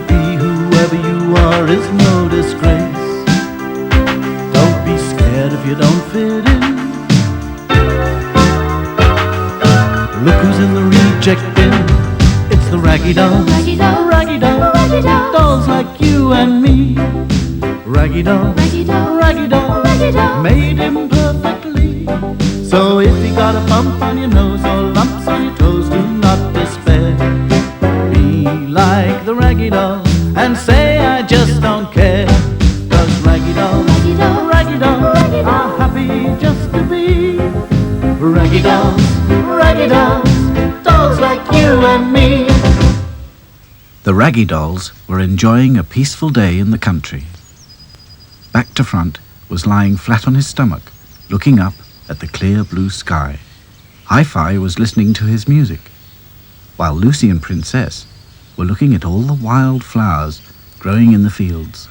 be whoever you are is no disgrace. Don't be scared if you don't fit in. Look who's in the reject bin. It's the Raggy Dolls. Raggy Dolls. Raggy Dolls. Raggy Dolls. Dolls like you and me. Raggy Dolls. Raggy Dolls. Raggy Dolls. Raggy Dolls. Made him perfectly. So if you got a bump on your nose or lumps on your toes, do not despair. Be like the Raggy Dolls and say I just don't care. 'Cause Raggy Dolls, Raggy Dolls. Raggy Dolls Raggy Dolls. are happy just to be Raggy Dolls, Raggy Dolls, dolls like you and me. The Raggy Dolls were enjoying a peaceful day in the country. Back to Front was lying flat on his stomach, looking up at the clear blue sky. Hi-Fi was listening to his music, while Lucy and Princess were looking at all the wild flowers growing in the fields.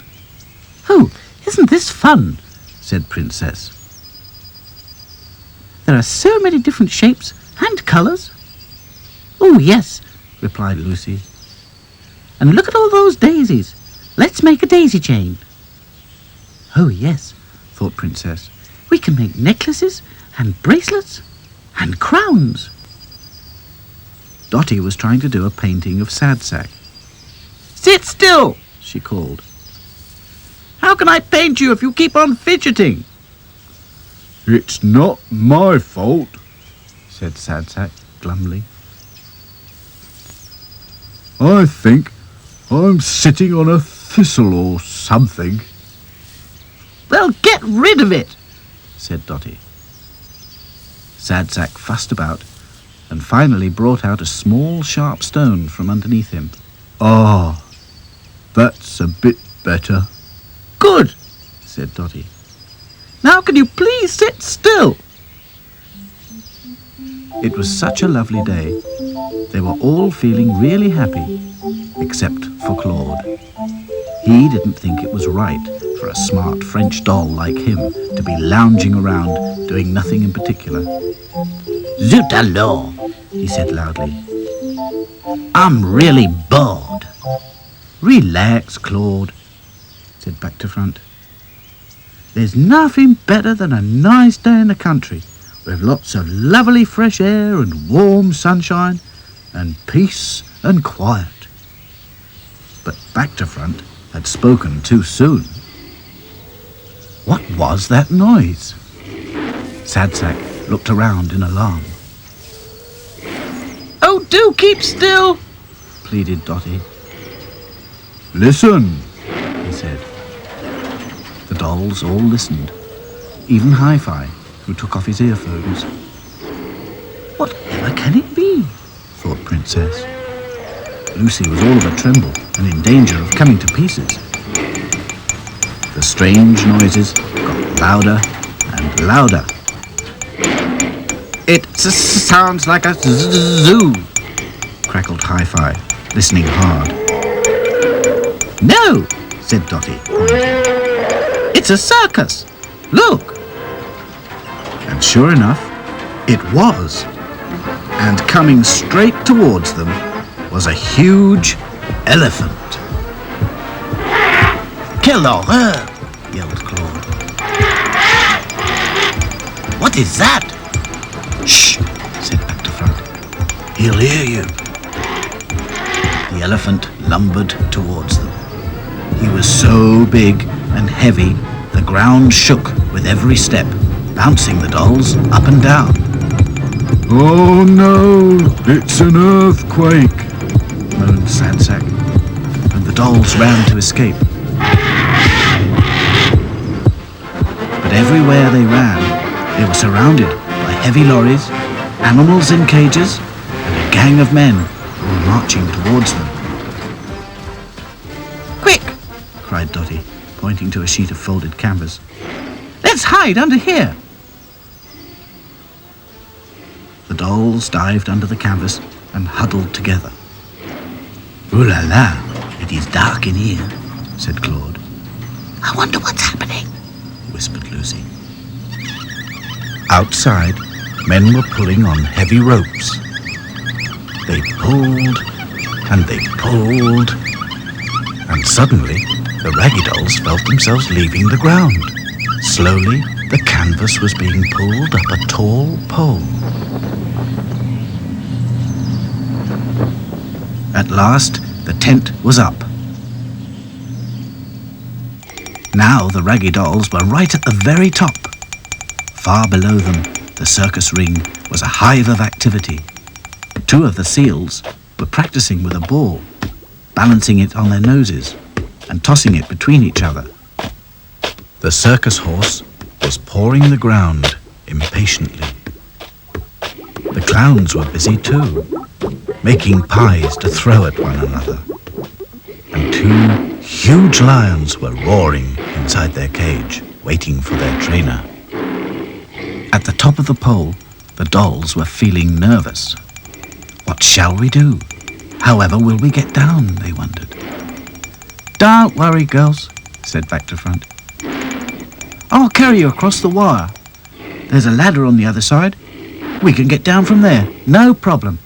"Oh, isn't this fun?" said Princess. "There are so many different shapes and colours." "Oh, yes," replied Lucy. "And look at all those daisies. Let's make a daisy chain." "Oh, yes," thought Princess. "We can make necklaces and bracelets and crowns." Dotty was trying to do a painting of Sad Sack. "Sit still," she called. "How can I paint you if you keep on fidgeting?" "It's not my fault," said Sad Sack glumly. "I think I'm sitting on a thistle or something." "Well, get rid of it," said Dotty. Sad Sack fussed about and finally brought out a small sharp stone from underneath him. "Ah, that's a bit better." "Good," said Dotty. "Now can you please sit still?" It was such a lovely day. They were all feeling really happy, except for Claude. He didn't think it was right for a smart French doll like him to be lounging around doing nothing in particular. "Zut alors," he said loudly. "I'm really bored." "Relax, Claude," said Back to Front. "There's nothing better than a nice day in the country with lots of lovely fresh air and warm sunshine and peace and quiet." But Back to Front had spoken too soon. What was that noise? Sad Sack looked around in alarm. "Oh, do keep still," pleaded Dotty. "Listen," he said. The dolls all listened, even Hi-Fi, who took off his earphones. "Whatever can it be?" thought Princess. Lucy was all of a tremble and in danger of coming to pieces. The strange noises got louder and louder. "It sounds like a zoo," crackled Hi-Fi, listening hard. "No," said Dotty, pointing. "It's a circus. Look." And sure enough, it was. And coming straight towards them was a huge elephant. "Quelle horreur!" yelled Claude. "What is that?" "Shh," said Back to Front. "He'll hear you." The elephant lumbered towards them. He was so big and heavy, the ground shook with every step, bouncing the dolls up and down. "Oh no, it's an earthquake," moaned Sad Sack, and the dolls ran to escape. But everywhere they ran, they were surrounded by heavy lorries, animals in cages, and a gang of men who were marching towards them. "Quick!" cried Dotty, pointing to a sheet of folded canvas. "Let's hide under here." The dolls dived under the canvas and huddled together. "Ooh la la, it is dark in here," said Claude. "I wonder what's happening," whispered Lucy. Outside, men were pulling on heavy ropes. They pulled and they pulled, And suddenly, the Raggy Dolls felt themselves leaving the ground. Slowly, the canvas was being pulled up a tall pole. At last, the tent was up. Now the Raggy Dolls were right at the very top. Far below them, the circus ring was a hive of activity. 2 of the seals were practicing with a ball, balancing it on their noses and tossing it between each other. The circus horse was pawing the ground impatiently. The clowns were busy too, making pies to throw at one another. And 2 huge lions were roaring inside their cage, waiting for their trainer. At the top of the pole, the dolls were feeling nervous. What shall we do? However will we get down, they wondered. Don't worry, girls, said Back to Front. I'll carry you across the wire. There's a ladder on the other side. We can get down from there, no problem.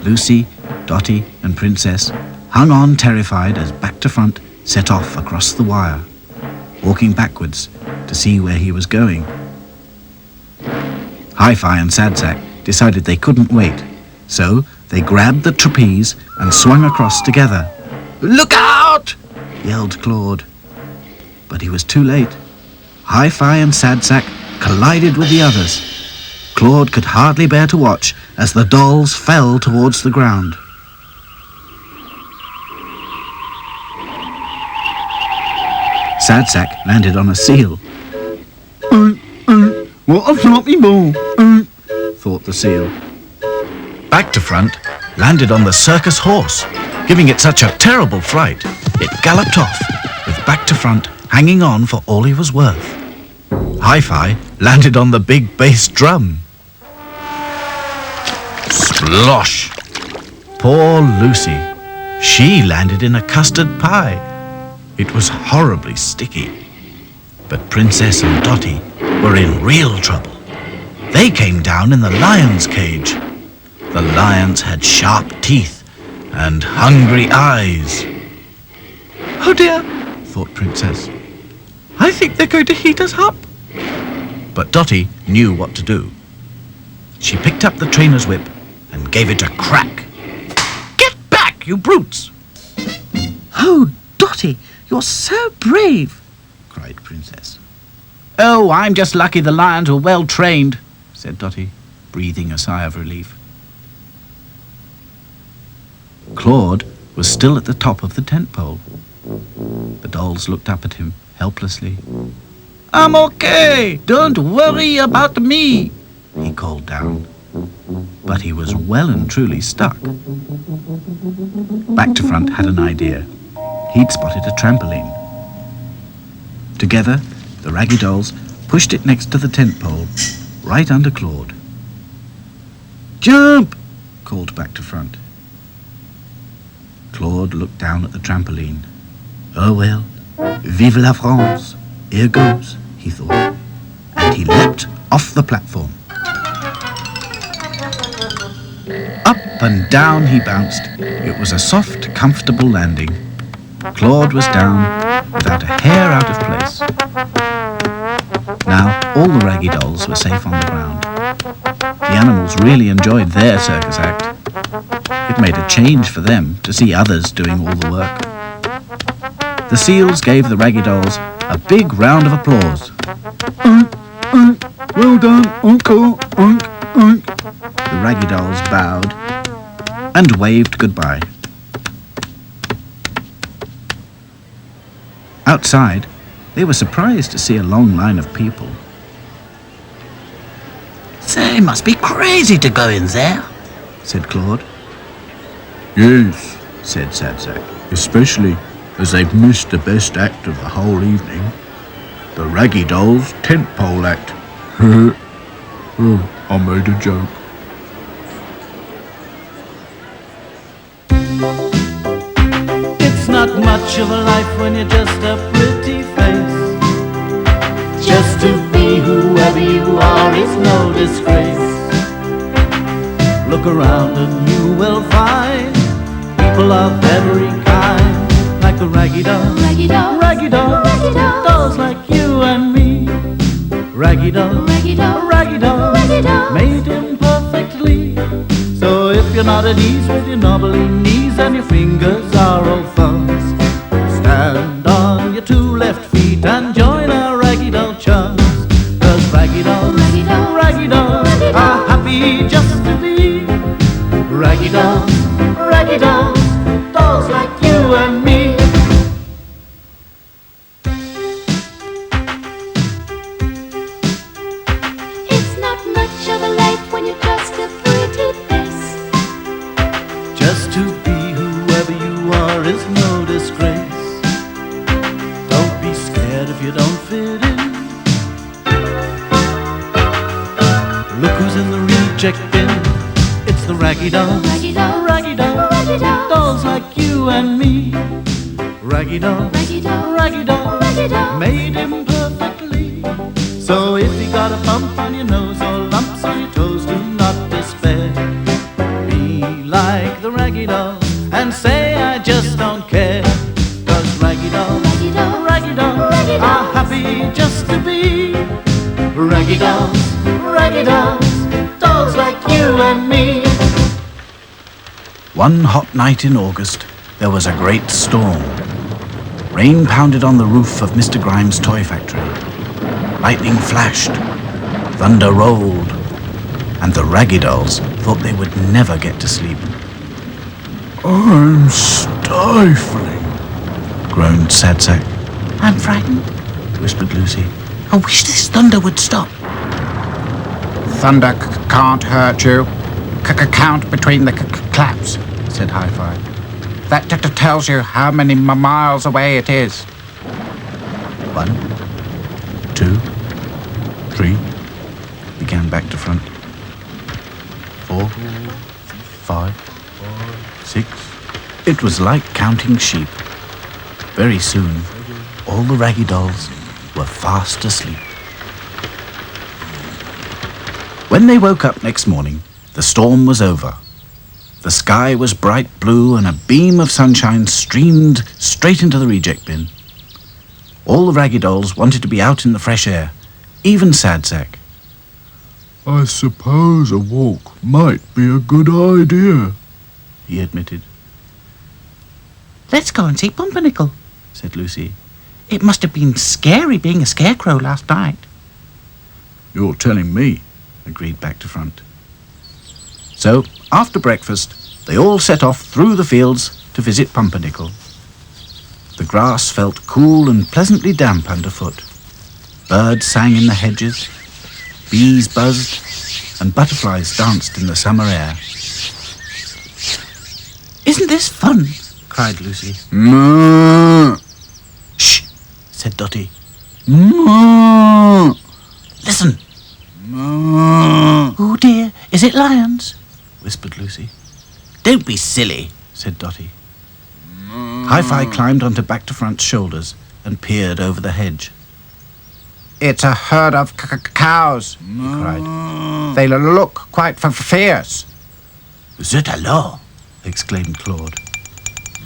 Lucy, Dotty and Princess hung on terrified as Back to Front set off across the wire, walking backwards to see where he was going. Hi-Fi and Sad Sack decided they couldn't wait, so they grabbed the trapeze and swung across together. Look out! Yelled Claude. But he was too late. Hi-Fi and Sad Sack collided with the others. Claude could hardly bear to watch as the dolls fell towards the ground. Sad Sack landed on a seal. What a floppy ball, thought the seal. Back to Front landed on the circus horse, giving it such a terrible fright, it galloped off, with Back to Front hanging on for all he was worth. Hi-Fi landed on the big bass drum. Splosh! Poor Lucy. She landed in a custard pie. It was horribly sticky. But Princess and Dotty were in real trouble. They came down in the lion's cage. The lions had sharp teeth and hungry eyes. Oh dear, thought Princess. I think they're going to heat us up. But Dotty knew what to do. She picked up the trainer's whip and gave it a crack. Get back, you brutes! Oh, Dotty, you're so brave, cried Princess. Oh, I'm just lucky the lions were well trained, said Dotty, breathing a sigh of relief. Claude was still at the top of the tent pole. The dolls looked up at him helplessly. I'm okay, don't worry about me, he called down. But he was well and truly stuck. Back to Front had an idea. He'd spotted a trampoline. Together, the Raggy Dolls pushed it next to the tent pole, right under Claude. Jump! Called Back to Front. Claude looked down at the trampoline. Oh well, vive la France, here goes, he thought, and he leapt off the platform. Up and down he bounced. It was a soft, comfortable landing. Claude was down without a hair out of place. Now all the Raggy Dolls were safe on the ground. The animals really enjoyed their circus act. It made a change for them to see others doing all the work. The seals gave the Raggy Dolls a big round of applause. Well done, Uncle, Unk. The Raggy Dolls bowed and waved goodbye. Outside, they were surprised to see a long line of people. They must be crazy to go in there, said Claude. Yes, said Sad Sack, especially as they've missed the best act of the whole evening. The Raggy Dolls' tent pole act. Oh, I made a joke. It's not much of a life when you're just a pretty face. Just to be whoever you are is no disgrace. Look around and you will find people of every kind, like the raggy doll, Raggy doll, raggy doll, raggy doll, dolls like you and me. Raggy doll, raggy doll, raggy doll, raggy doll, made him perfectly. So if you're not at ease with your knobbly knees and your fingers are all thumbs, stand on your two left feet and join our raggy doll chums. 'Cause raggy dolls, raggy doll, raggy dolls raggy doll, are happy just to be raggy dolls, raggy dolls, dolls like you and me. It's not much of a life when you're just a pretty face. Just to be whoever you are is no disgrace. Don't be scared if you don't fit in. Look who's in the reject bin. It's the raggy dolls, Raggy doll, raggy dolls, raggy doll, dolls like you and me. Raggy dolls, raggy doll, raggy dolls, raggy doll, made him perfectly. So if you got a bump on your nose or lumps on your toes, do not despair. Be like the raggy doll and say I just don't care. 'Cause raggy dolls, raggy doll, raggy dolls raggy are dolls, happy just to be raggy dolls, raggy dolls, dolls like you and me. One hot night in August, there was a great storm. Rain pounded on the roof of Mr. Grimes' toy factory. Lightning flashed, thunder rolled, and the raggy dolls thought they would never get to sleep. I'm stifling, Groaned Sad Sack. I'm frightened. Whispered Lucy. I wish this thunder would stop. Thunder can't hurt you. Count between the claps, said Hi-Fi. That tells you how many miles away it is. 1, 2, 3, began back to front. 4, 5, 6. It was like counting sheep. Very soon, all the raggy dolls were fast asleep. When they woke up next morning, the storm was over. The sky was bright blue and a beam of sunshine streamed straight into the reject bin. All the raggy dolls wanted to be out in the fresh air, even Sad Sack. I suppose a walk might be a good idea, He admitted. Let's go and see Pumpernickel. Said Lucy. It must have been scary being a scarecrow last night. You're telling me, agreed back to front. So, after breakfast, they all set off through the fields to visit Pumpernickel. The grass felt cool and pleasantly damp underfoot. Birds sang in the hedges, bees buzzed, and butterflies danced in the summer air. Isn't this fun? Cried Lucy. Moo! Shh, said Dotty. Moo! Listen. Moo! Oh dear, is it lions? Whispered Lucy. Don't be silly. Said Dotty. Hi-Fi climbed onto back to front's shoulders and peered over the hedge. It's a herd of cows, He cried. They look quite fierce. Zut alors! Exclaimed Claude.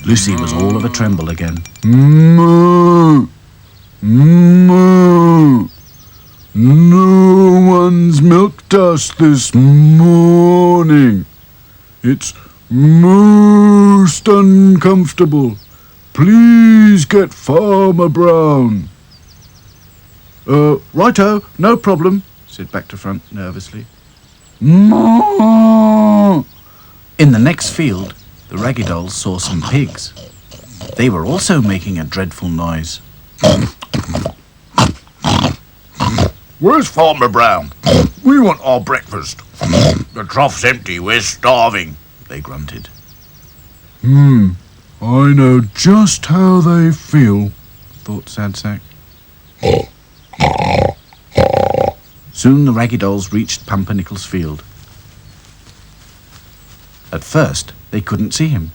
Lucy was all of a tremble again. Moo! Moo! No one's milked us this morning. It's most uncomfortable. Please get Farmer Brown. Righto, no problem, said back to front nervously. Moo! In the next field, the raggy dolls saw some pigs. They were also making a dreadful noise. Where's Farmer Brown? We want our breakfast. The trough's empty. We're starving. They grunted. I know just how they feel. Thought Sad Sack. Soon the raggy dolls reached Pumpernickel's field. At first, they couldn't see him,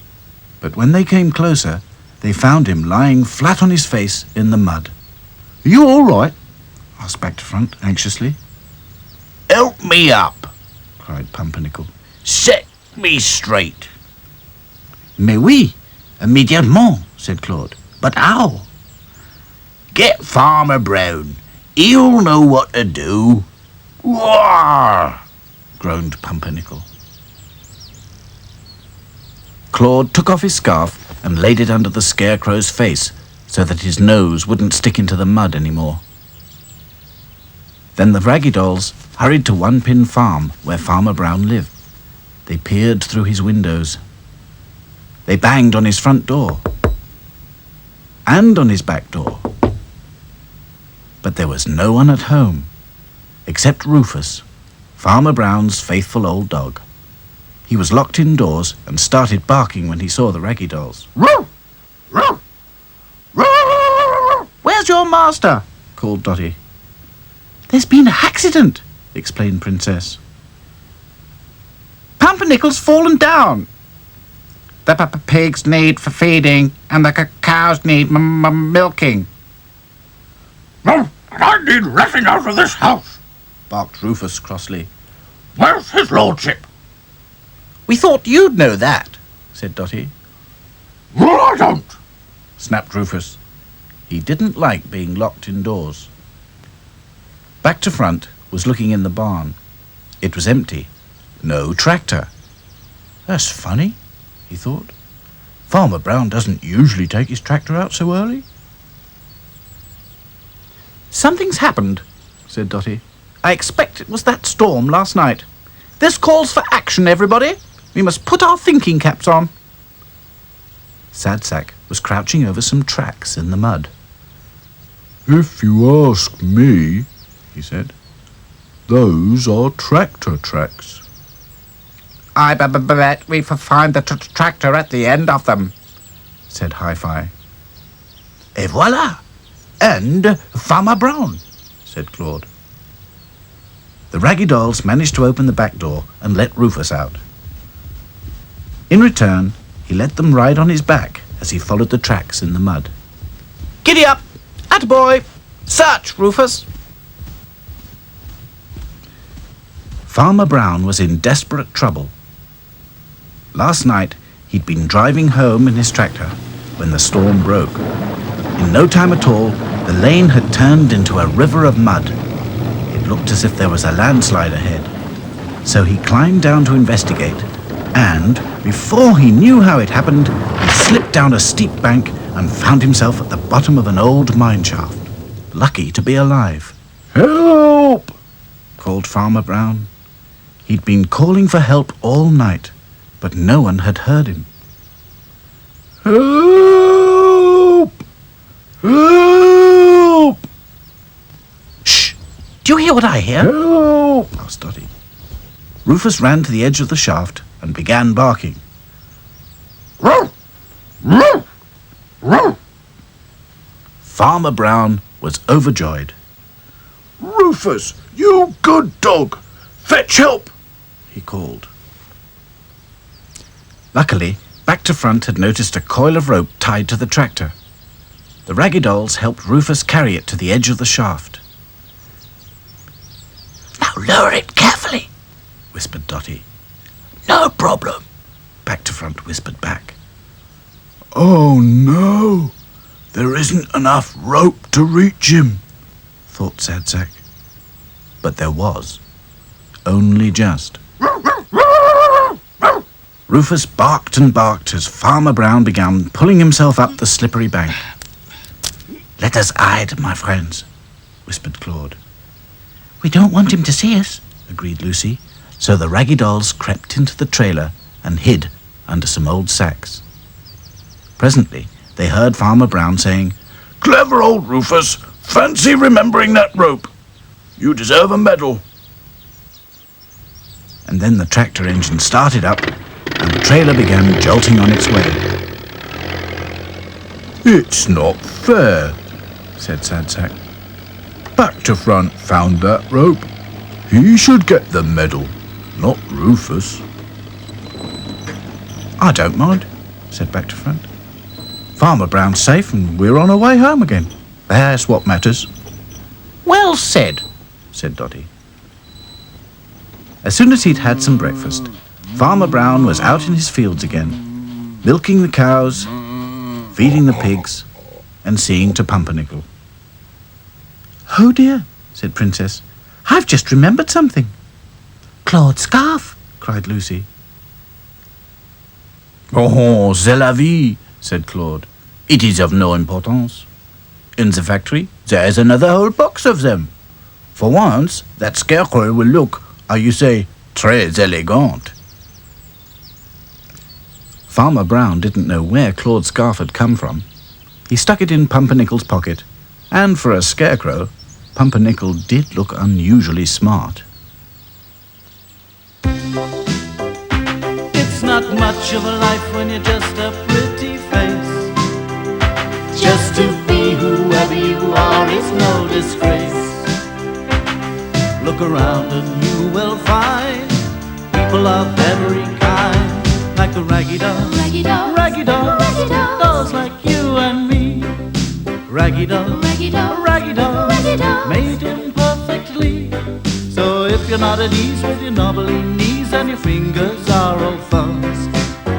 but when they came closer, they found him lying flat on his face in the mud. Are you all right? Asked back to front anxiously. Help me up. Cried Pumpernickel. Set me straight. Mais oui, immédiatement, said Claude. But how? Get Farmer Brown. He'll know what to do. Roar! Groaned Pumpernickel. Claude took off his scarf and laid it under the Scarecrow's face so that his nose wouldn't stick into the mud anymore. Then the Raggy Dolls hurried to One Pin Farm where Farmer Brown lived. They peered through his windows. They banged on his front door and on his back door. But there was no one at home except Rufus, Farmer Brown's faithful old dog. He was locked indoors and started barking when he saw the Raggy Dolls. Roar! Roar! Roar! "Where's your master?" called Dotty. "There's been an accident," explained Princess. "Pumpernickel's fallen down." The pigs need for feeding, and the cows need milking. No, I need letting out of this house, barked Rufus crossly. Where's his lordship? "We thought you'd know that," said Dotty. Well, I don't, snapped Rufus. He didn't like being locked indoors. Back to Front was looking in the barn. It was empty. No tractor. "That's funny," he thought. "Farmer Brown doesn't usually take his tractor out so early." "Something's happened," said Dotty. "I expect it was that storm last night. This calls for action, everybody. We must put our thinking caps on." Sad Sack was crouching over some tracks in the mud. If you ask me, he said, those are tractor tracks. I bet we find the tractor at the end of them, said Hi-Fi. "Et voilà! And Farmer Brown," said Claude. The Raggy Dolls managed to open the back door and let Rufus out. In return, he let them ride on his back as he followed the tracks in the mud. "Giddy up! Attaboy! Search, Rufus!" Farmer Brown was in desperate trouble. Last night, he'd been driving home in his tractor when the storm broke. In no time at all, the lane had turned into a river of mud. It looked as if there was a landslide ahead. So he climbed down to investigate, and before he knew how it happened, he slipped down a steep bank and found himself at the bottom of an old mine shaft. Lucky to be alive. "Help!" called Farmer Brown. He'd been calling for help all night, but no one had heard him. "Help! Help!" "Shh! Do you hear what I hear?" "Help!" asked Dotty. Rufus ran to the edge of the shaft and began barking. Roar! Roar! Roar! Farmer Brown was overjoyed. Rufus, you good dog! Fetch help! He called. Luckily, Back to Front had noticed a coil of rope tied to the tractor. The Raggy Dolls helped Rufus carry it to the edge of the shaft. "Now lower it carefully," whispered Dotty. "No problem," Back to Front whispered back. Oh no, there isn't enough rope to reach him, thought Sad Sack. But there was. Only just. Rufus barked and barked as Farmer Brown began pulling himself up the slippery bank. "Let us hide, my friends," whispered Claude. "We don't want him to see us," agreed Lucy, so the Raggy Dolls crept into the trailer and hid under some old sacks. Presently, they heard Farmer Brown saying, Clever old Rufus! Fancy remembering that rope! You deserve a medal! And then the tractor engine started up, and the trailer began jolting on its way. It's not fair, said Sad Sack. Back to Front found that rope. He should get the medal, not Rufus. "I don't mind," said Back to Front. "Farmer Brown's safe and we're on our way home again. That's what matters." "Well said," said Dotty. As soon as he'd had some breakfast, Farmer Brown was out in his fields again. milking the cows, feeding the pigs, and seeing to Pumpernickel. Oh dear, said Princess. I've just remembered something. Claude's scarf, cried Lucy. Oh, c'est la vie, said Claude. It is of no importance. In the factory, there is another whole box of them. For once, that scarecrow will look, how you say, très élégant. Farmer Brown didn't know where Claude's scarf had come from. He stuck it in Pumpernickel's pocket, and for a scarecrow, Pumpernickel did look unusually smart. It's not much of a life when you're just a pretty face. Just to be whoever you are is no disgrace. Look around and you will find people of every kind, like the raggy dolls, Raggy dolls, raggy dolls, raggy dolls, dolls like you and me. Raggy dolls, raggy dolls, raggy dolls, raggy dolls, made imperfectly. So if you're not at ease with your knobbly knees and your fingers are all thumbs,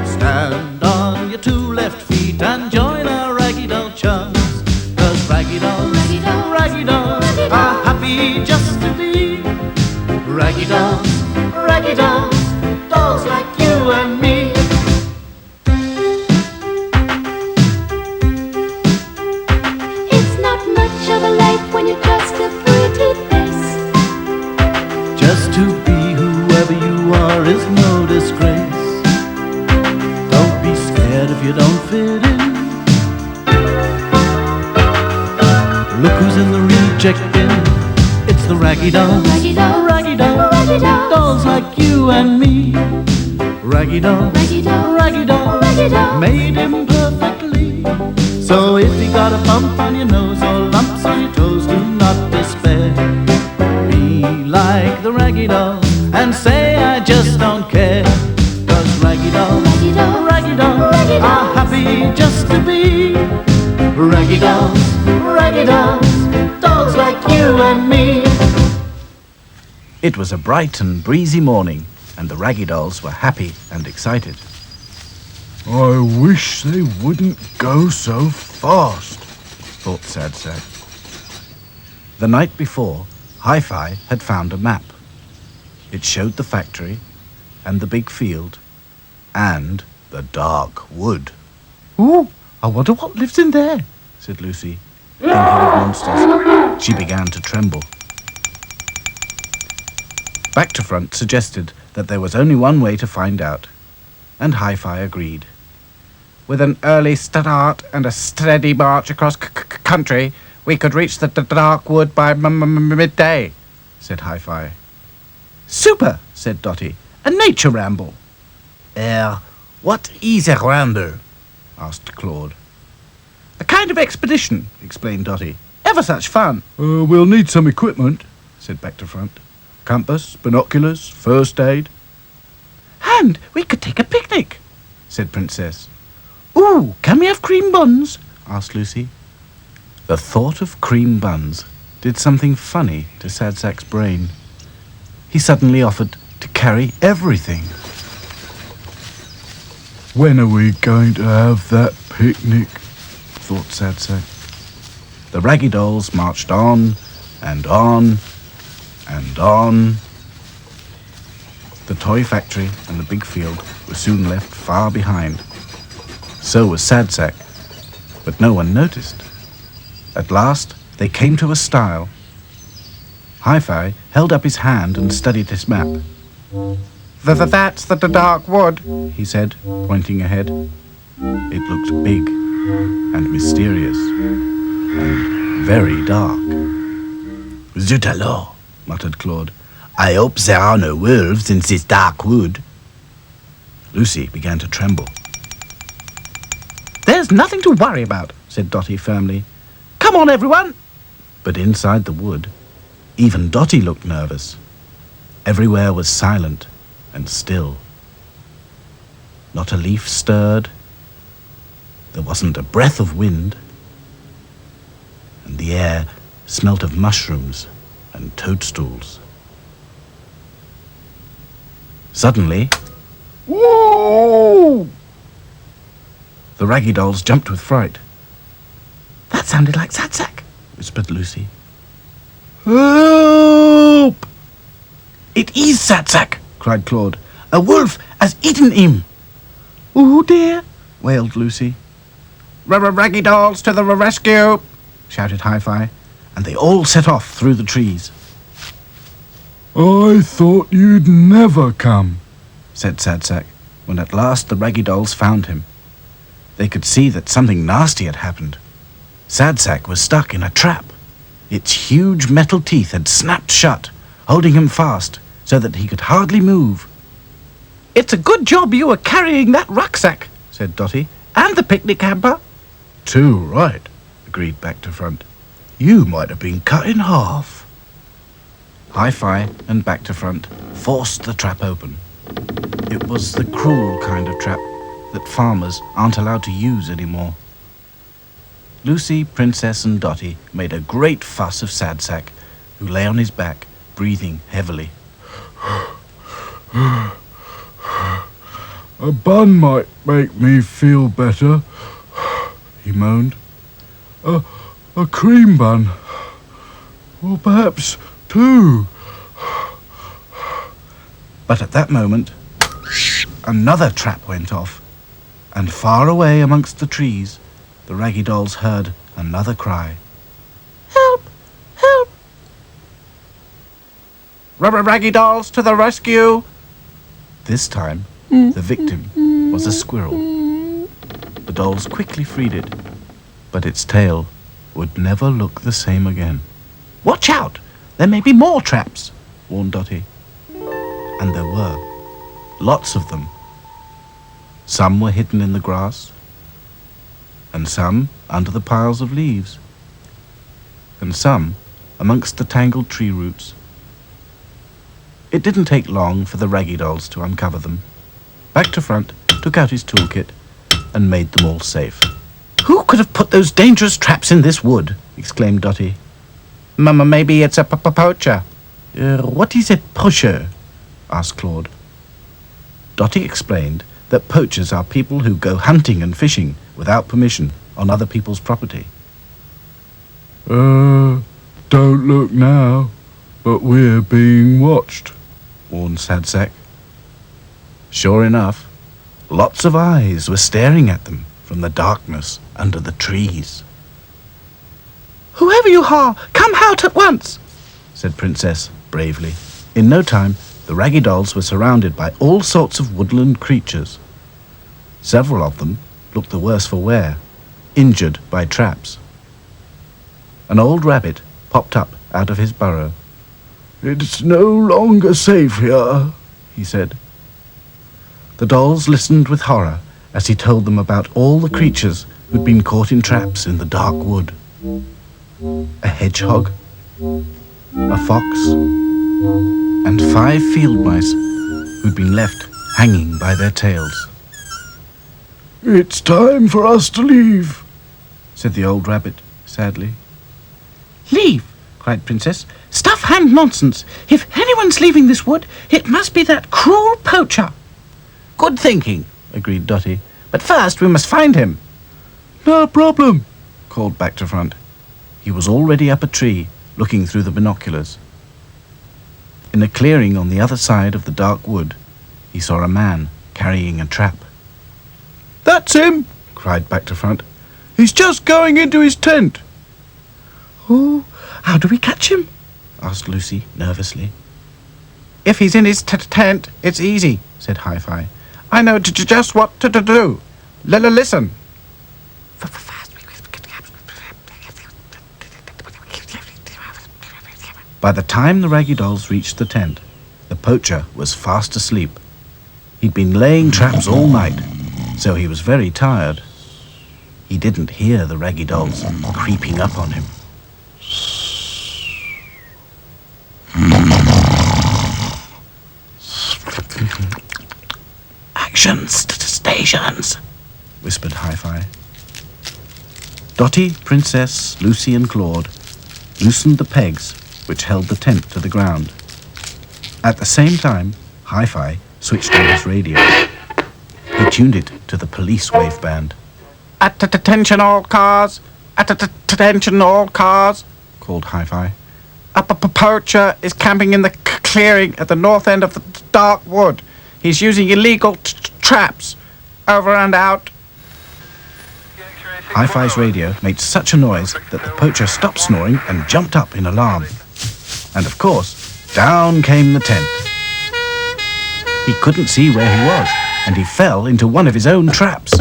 stand on your two left feet and join our raggy doll chums. 'Cause raggy dolls, Raggy dolls, raggy dolls raggy are dolls. happy just to be raggy dolls, raggy dolls, dolls like you and me. It's not much of a life when you're just a pretty face. Just to be whoever you are is no disgrace. Don't be scared if you don't fit in. Look who's in the reject bin. It's the raggy dolls, Raggy dolls, raggy dolls, raggy dolls, dolls like you and me. Raggy dolls, Raggy dolls, raggy dolls, raggy dolls. made imperfectly. So if you got a bump on your nose or lumps on your toes, do not despair. Be like the raggy dolls and say I just don't care. 'Cause raggy dolls, Raggy dolls, raggy dolls raggy are dolls. happy just to be raggy dolls, raggy dolls, dolls like you and me. It was a bright and breezy morning, and the raggy dolls were happy and excited. I wish they wouldn't go so fast, Thought Sad Sack. The night before, Hi-Fi had found a map. It showed the factory, and the big field, and the dark wood. Ooh, I wonder what lives in there, Said Lucy, thinking of monsters. She began to tremble. Back to Front suggested that there was only one way to find out, and Hi-Fi agreed. With an early start and a steady march across country, we could reach the dark wood by midday, said Hi-Fi. Super, said Dotty. A nature ramble. What is a ramble? Asked Claude. A kind of expedition, explained Dotty. Ever such fun. We'll need some equipment, Said Back to Front. Compass, binoculars, first aid. and we could take a picnic, Said Princess. Ooh, can we have cream buns? Asked Lucy. The thought of cream buns did something funny to Sad Sack's brain. He suddenly offered to carry everything. When are we going to have that picnic? Thought Sad Sack. The raggy dolls marched on and on and on. The toy factory and the big field were soon left far behind. So was Sad Sack, but no one noticed. At last, they came to a stile. Hi-Fi held up his hand and studied his map. That's the dark wood, He said, pointing ahead. It looked big and mysterious and very dark. Zut alors, muttered Claude. I hope there are no wolves in this dark wood. Lucy began to tremble. There's nothing to worry about, Said Dotty firmly. Come on, everyone. But inside the wood, even Dotty looked nervous. Everywhere was silent and still. Not a leaf stirred. There wasn't a breath of wind. And the air smelt of mushrooms and toadstools. Suddenly, Whoa! The raggy dolls jumped with fright. That sounded like Sadsack, whispered Lucy. Help! It is Sadsack, cried Claude. A wolf has eaten him. Oh dear, wailed Lucy. Raggy dolls to the rescue! Shouted Hi-Fi, and they all set off through the trees. I thought you'd never come, said Sadsack, when at last the raggy dolls found him. They could see that something nasty had happened. Sadsack was stuck in a trap. Its huge metal teeth had snapped shut, holding him fast so that he could hardly move. It's a good job you were carrying that rucksack, said Dotty, and the picnic hamper. Too right, agreed Back to Front. You might have been cut in half. Hi-Fi and Back to Front forced the trap open. It was the cruel kind of trap that farmers aren't allowed to use anymore. Lucy, Princess and Dotty made a great fuss of Sadsack, who lay on his back, breathing heavily. A bun might make me feel better, he moaned. A cream bun. Or perhaps two. But at that moment, another trap went off, and far away amongst the trees, the raggy dolls heard another cry. Help! Help! Raggy dolls to the rescue! This time, the victim was a squirrel. The dolls quickly freed it, but its tail would never look the same again. Watch out! There may be more traps, warned Dotty. And there were. Lots of them. Some were hidden in the grass, and some under the piles of leaves, and some amongst the tangled tree roots. It didn't take long for the raggy dolls to uncover them. Back to Front took out his toolkit and made them all safe. Who could have put those dangerous traps in this wood? Exclaimed Dotty. Maybe it's a poacher. What is a poacher? Asked Claude. Dotty explained that poachers are people who go hunting and fishing without permission on other people's property. Don't look now, but we're being watched, warned Sadsack. Sure enough, lots of eyes were staring at them from the darkness under the trees. Whoever you are, come out at once, said Princess bravely. In no time, the raggy dolls were surrounded by all sorts of woodland creatures. Several of them looked the worse for wear, injured by traps. An old rabbit popped up out of his burrow. It's no longer safe here, he said. The dolls listened with horror as he told them about all the creatures who'd been caught in traps in the dark wood. A hedgehog, a fox, and 5 field mice who'd been left hanging by their tails. It's time for us to leave, said the old rabbit sadly. Leave, cried Princess. Stuff and nonsense. If anyone's leaving this wood, it must be that cruel poacher. Good thinking, agreed Dotty. But first we must find him. No problem, called Back to Front. He was already up a tree, looking through the binoculars. In a clearing on the other side of the dark wood, he saw a man carrying a trap. That's him, cried Back to Front. He's just going into his tent. Oh, how do we catch him? Asked Lucy nervously. If he's in his tent, it's easy, said Hi-Fi. I know just what to do. Listen. By the time the raggy dolls reached the tent, the poacher was fast asleep. He'd been laying traps all night, so he was very tired. He didn't hear the raggy dolls creeping up on him. Action stations, whispered Hi-Fi. Dotty, Princess, Lucy and Claude loosened the pegs which held the tent to the ground. At the same time, Hi-Fi switched on his radio. He tuned it to the police wave band. Attention all cars! Attention all cars! Called Hi-Fi. A poacher is camping in the clearing at the north end of the dark wood. He's using illegal traps. Over and out. Hi-Fi's radio made such a noise that the poacher stopped snoring and jumped up in alarm. And of course, down came the tent. He couldn't see where he was, and he fell into one of his own traps.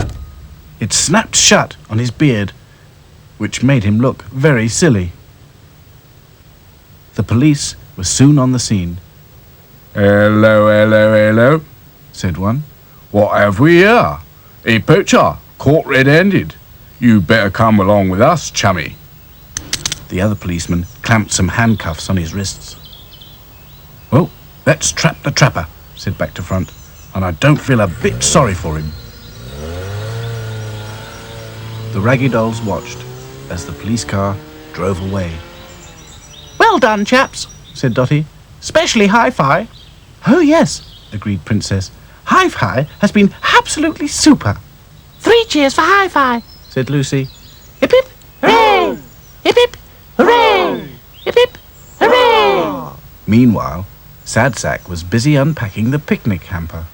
It snapped shut on his beard, which made him look very silly. The police were soon on the scene. Hello, hello, hello, said one. What have we here? A poacher, caught red-handed. You better come along with us, chummy. The other policeman clamped some handcuffs on his wrists. Well, let's trap the trapper, said Back to Front, and I don't feel a bit sorry for him. The Raggy Dolls watched as the police car drove away. Well done, chaps, Said Dotty. especially Hi-Fi. Oh, yes, agreed Princess. Hi-Fi has been absolutely super. 3 cheers for Hi-Fi, Said Lucy. Hip hip, hooray! Hip hip, hooray! Hip hip, hooray! Meanwhile, Sad Sack was busy unpacking the picnic hamper.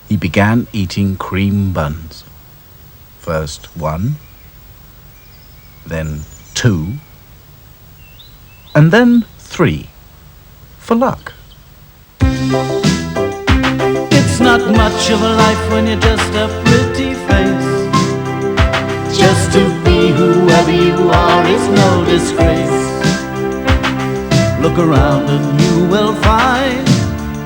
He began eating cream buns. First 1, then 2, and then 3, for luck. It's not much of a life when you're just a pretty face. Just to be whoever you are is no disgrace. Look around and you will find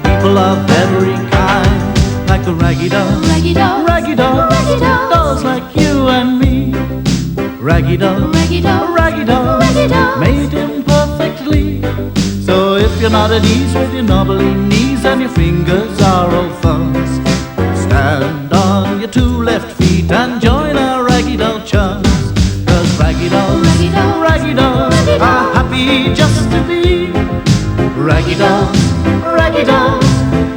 people of every kind, like the raggy dolls, Raggy dolls, raggy dolls, raggy dolls, dolls like you and me. Raggy dolls, raggy dolls, raggy dolls, raggy dolls. made him perfectly. So if you're not at ease with your knobbly knees and your fingers are all thumbs, stand on your 2 left feet and join our raggy doll chums. 'Cause raggy dolls, Raggy dolls, raggy dolls raggy are dolls. happy just to be raggy dolls, raggy dolls,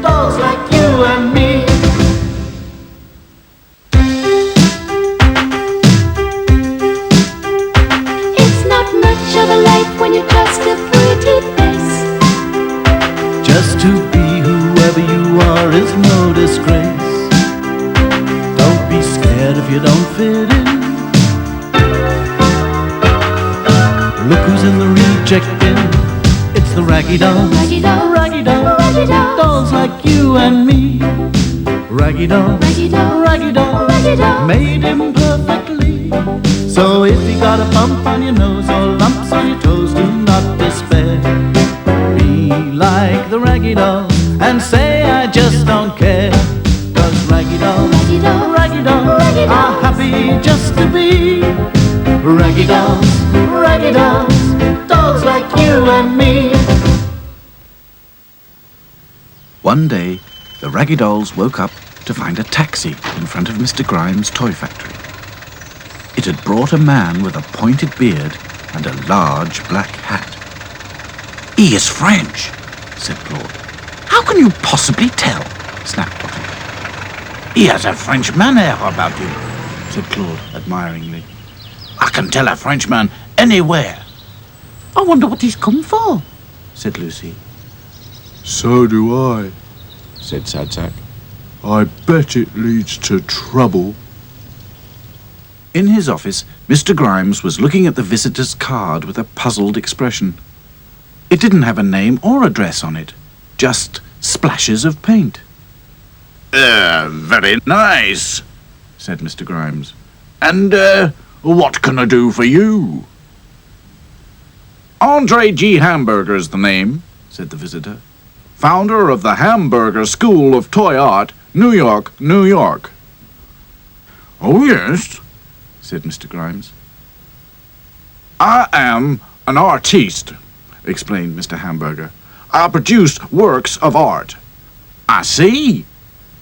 dolls like you and me. It's not much of a life when you're just a pretty face. Just to be whoever you are is no disgrace. Don't be scared if you don't fit in. Look who's in the reject bin. It's the raggy dolls, Raggy dolls, raggy dolls, raggy dolls. dolls like you and me. Raggy dolls, Raggy dolls, raggy dolls, raggy dolls. made him perfectly. So if you got a bump on your nose or lumps on your toes, do not despair. Be like the raggy dolls and say I just don't care. 'Cause raggy dolls, Raggy dolls, raggy dolls raggy dolls. are happy just to be raggy dolls, raggy dolls, dolls like you and me. One day, the Raggy Dolls woke up to find a taxi in front of Mr. Grimes' toy factory. It had brought a man with a pointed beard and a large black hat. "He is French," said Claude. "How can you possibly tell?" snapped Dotty. "He has a French manner about him," said Claude admiringly. "I can tell a Frenchman anywhere." I wonder what he's come for, said Lucy. So do I. Said Sad Sack. I bet it leads to trouble. In his office, Mr. Grimes was looking at the visitor's card with a puzzled expression. It didn't have a name or address on it, just splashes of paint. Very nice, said Mr. Grimes. And, what can I do for you? Andre G. Hamburger's the name, said the visitor. Founder of the Hamburger School of Toy Art, New York, New York. Oh, yes, said Mr. Grimes. I am an artiste, explained Mr. Hamburger. I produce works of art. I see,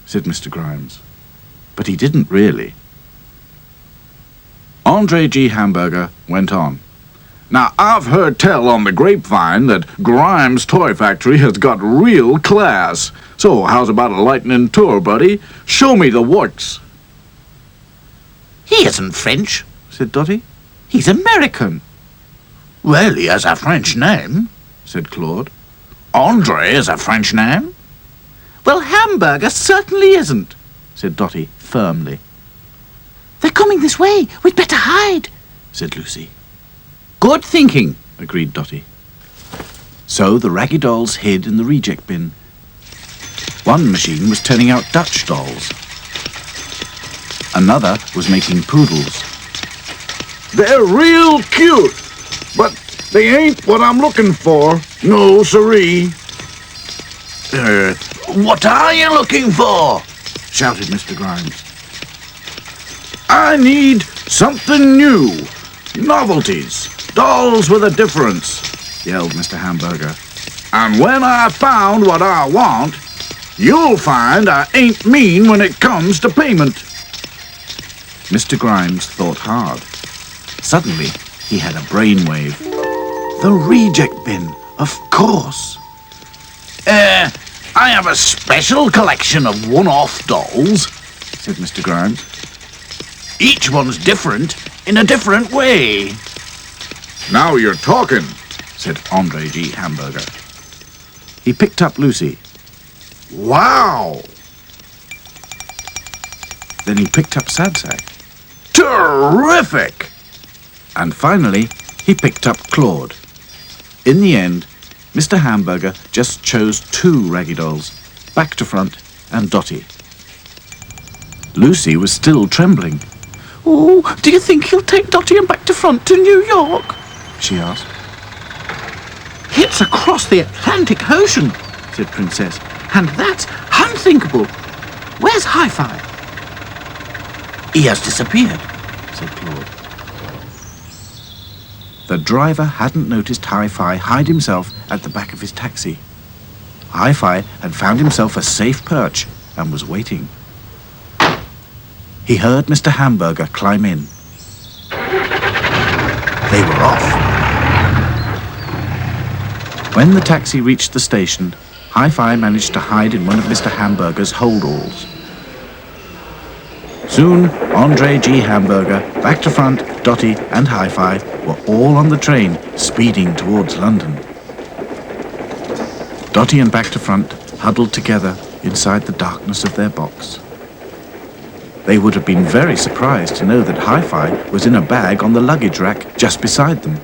said Mr. Grimes. But he didn't really. Andre G. Hamburger went on. Now, I've heard tell on the grapevine that Grimes' Toy Factory has got real class. So, how's about a lightning tour, buddy? Show me the works. He He isn't French, said Dotty. He's American. Well, he has a French name, said Claude. Andre is a French name. Well, Hamburger certainly isn't, said Dotty firmly. They're coming this way. We'd better hide, said Lucy. Good thinking, agreed Dotty. So the raggy dolls hid in the reject bin. One machine was turning out Dutch dolls. Another was making poodles. They're real cute, but they ain't what I'm looking for. No, siree. What are you looking for? Shouted Mr. Grimes. I need something new. Novelties. Dolls with a difference, yelled Mr. Hamburger. And when I found what I want, you'll find I ain't mean when it comes to payment. Mr. Grimes thought hard. Suddenly, he had a brainwave. The reject bin, of course. I have a special collection of one-off dolls, said Mr. Grimes. Each one's different in a different way. Now you're talking, said Andre G. Hamburger. He picked up Lucy. Wow! Then he picked up Sadsack. Terrific! And finally, he picked up Claude. In the end, Mr. Hamburger just chose 2 raggy dolls, back to front and Dotty. Lucy was still trembling. Oh, do you think he'll take Dotty and back to front to New York? She asked. It's across the Atlantic Ocean, said Princess, and that's unthinkable. Where's Hi-Fi? He has disappeared, said Claude. The driver hadn't noticed Hi-Fi hide himself at the back of his taxi. Hi-Fi had found himself a safe perch and was waiting. He heard Mr. Hamburger climb in. They were off. When the taxi reached the station, Hi-Fi managed to hide in one of Mr. Hamburger's holdalls. Soon, Andre G. Hamburger, back to front, Dotty and Hi-Fi were all on the train, speeding towards London. Dotty and back to front huddled together inside the darkness of their box. They would have been very surprised to know that Hi-Fi was in a bag on the luggage rack just beside them.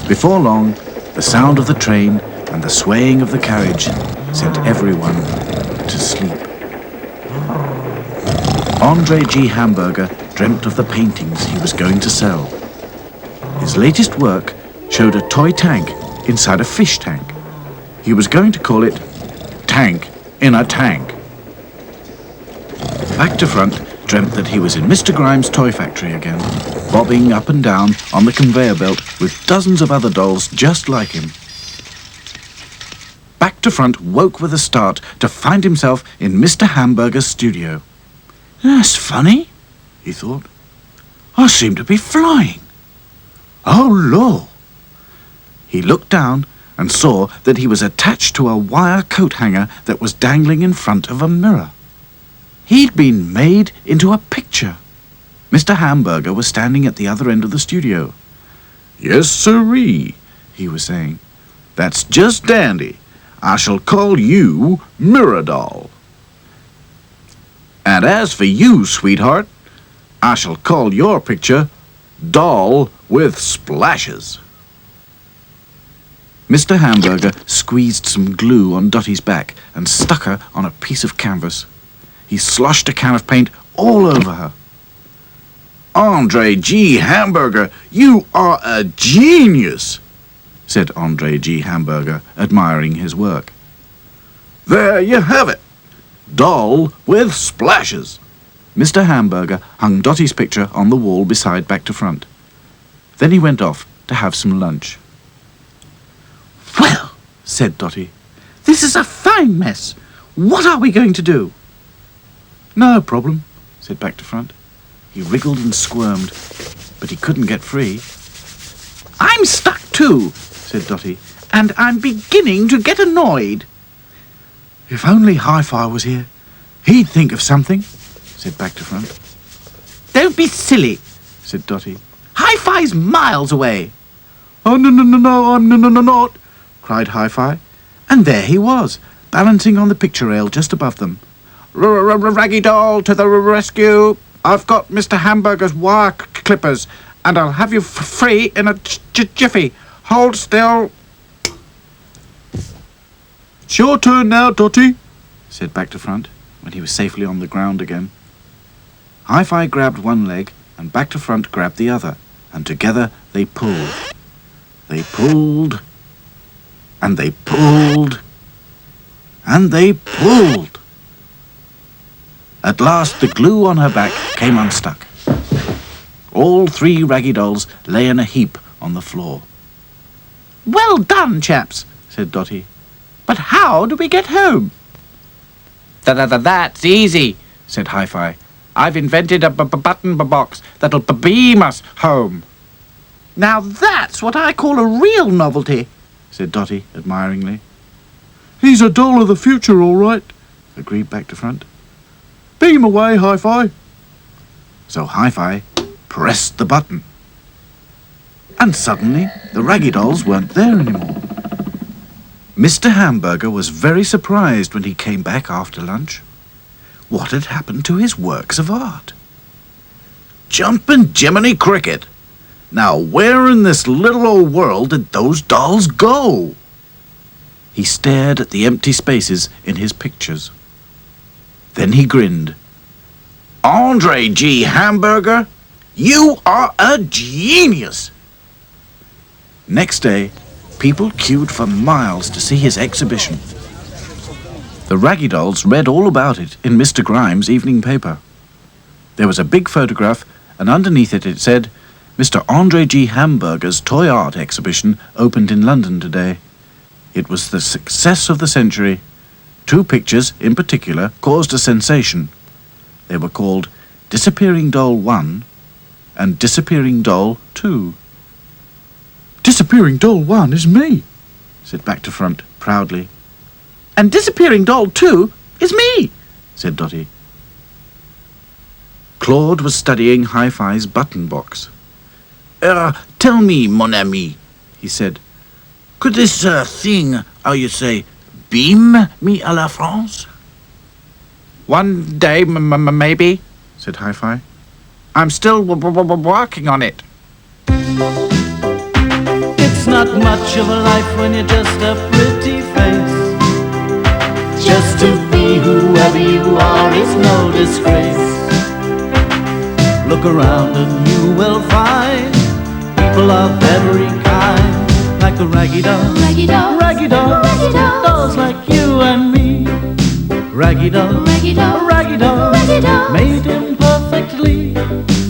Before long, the sound of the train and the swaying of the carriage sent everyone to sleep. Andre G. Hamburger dreamt of the paintings he was going to sell. His latest work showed a toy tank inside a fish tank. He was going to call it Tank in a Tank. Back to front dreamt that he was in Mr. Grimes' toy factory again, bobbing up and down on the conveyor belt with dozens of other dolls just like him. Back to front woke with a start to find himself in Mr. Hamburger's studio. That's funny, he thought. I seem to be flying. Oh, Lord. He looked down and saw that he was attached to a wire coat hanger that was dangling in front of a mirror. He'd been made into a picture. Mr. Hamburger was standing at the other end of the studio. Yes, siree, he was saying. That's just dandy. I shall call you Mirror Doll. And as for you, sweetheart, I shall call your picture Doll with Splashes. Mr. Hamburger squeezed some glue on Dotty's back and stuck her on a piece of canvas. He sloshed a can of paint all over her. Andre G. Hamburger, you are a genius, said Andre G. Hamburger, admiring his work. There you have it. Doll with Splashes. Mr. Hamburger hung Dotty's picture on the wall beside Back to Front. Then he went off to have some lunch. Well, said Dotty, this is a fine mess. What are we going to do? No problem, said Back to Front. He wriggled and squirmed, but he couldn't get free. I'm stuck too, said Dotty, and I'm beginning to get annoyed. If only Hi-Fi was here, he'd think of something, said Back to Front. Don't be silly, said Dotty. Hi-Fi's miles away. Oh, no, I'm not, cried Hi-Fi. And there he was, balancing on the picture rail just above them. Raggy Doll to the rescue. I've got Mr. Hamburger's wire clippers, and I'll have you free in a jiffy. Hold still. It's your turn now, Dotty, said Back to Front, when he was safely on the ground again. Hi-Fi grabbed one leg, and Back to Front grabbed the other, and together they pulled. They pulled, and they pulled, and they pulled. At last the glue on her back came unstuck. All three Raggy Dolls lay in a heap on the floor. Well done, chaps, said Dotty. But how do we get home? That's easy, said Hi-Fi. I've invented a button box that'll beam us home. Now that's what I call a real novelty, said Dotty admiringly. He's a doll of the future, all right, agreed Back to Front. Beam away, Hi-Fi. So Hi-Fi pressed the button. And suddenly the Raggy Dolls weren't there anymore. Mr. Hamburger was very surprised when he came back after lunch. What had happened to his works of art? Jumpin' Jiminy Cricket! Now where in this little old world did those dolls go? He stared at the empty spaces in his pictures. Then he grinned. Andre G. Hamburger, you are a genius! Next day, people queued for miles to see his exhibition. The Raggy Dolls read all about it in Mr. Grimes' evening paper. There was a big photograph, and underneath it said, Mr. Andre G. Hamburger's toy art exhibition opened in London today. It was the success of the century. 2 pictures, in particular, caused a sensation. They were called Disappearing Doll 1 and Disappearing Doll 2. Disappearing Doll 1 is me, said Back to Front proudly. And Disappearing Doll 2 is me, said Dotty. Claude was studying Hi-Fi's button box. Tell me, mon ami, he said, could this thing, how you say, beam me à la France? One day, maybe, said Hi-Fi. I'm still working on it. It's not much of a life when you're just a pretty face. Just to be whoever you are is no disgrace. Look around and you will find people of every kind, like the Raggy Dolls, Raggy Dolls, Raggy Dolls, Raggy Dolls, dolls like you and me. Raggy Dolls, Raggy Dolls, Raggy Dolls, Raggy Dolls, made him perfectly.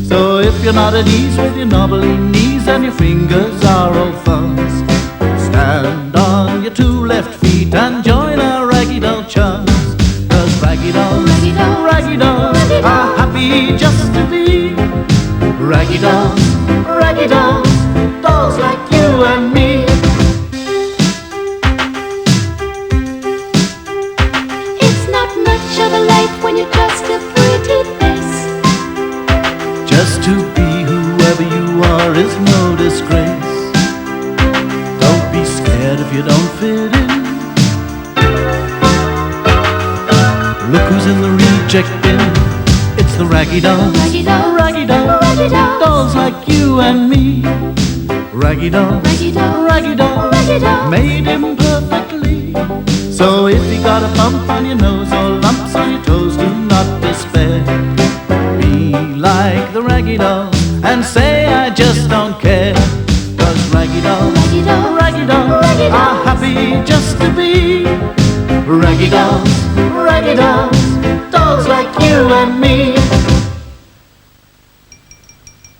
So if you're not at ease with your knobbly knees and your fingers are all fuzz, stand on your 2 left feet and join our Raggy Doll chums. 'Cause Raggy Dolls, Raggy Dolls, Raggy Dolls Raggy Dolls, are happy just to be Raggy Dolls, Raggy Dolls, dolls like you and me. It's not much of a life when you're just a pretty face. Just to be whoever you are is no disgrace. Don't be scared if you don't fit in. Look who's in the reject bin. It's the Raggy Dolls, Raggy Dolls, Raggy Dolls, Raggy Dolls, dolls like you and me. Raggy Dolls, Raggy Dolls, Raggy Dolls, Raggy Dolls, made him perfectly. So if you got a bump on your nose or lumps on your toes, do not despair. Be like the Raggy Dolls and say I just don't care. 'Cause Raggy Dolls, Raggy Dolls, Raggy Dolls Raggy are Dolls, happy just to be Raggy Dolls, Raggy Dolls, dolls like you and me.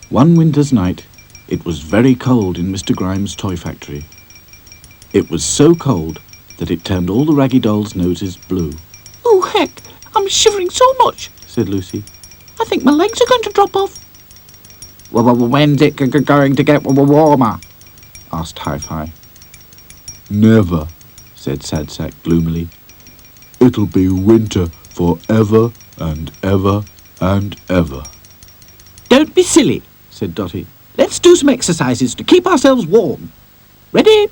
One winter's night, it was very cold in Mr. Grimes' toy factory. It was so cold that it turned all the Raggy Dolls' noses blue. Oh, heck, I'm shivering so much, said Lucy. I think my legs are going to drop off. Well, when's it going to get warmer? asked Hi-Fi. Never, said Sad Sack gloomily. It'll be winter forever and ever and ever. Don't be silly, said Dotty. Let's do some exercises to keep ourselves warm. Ready?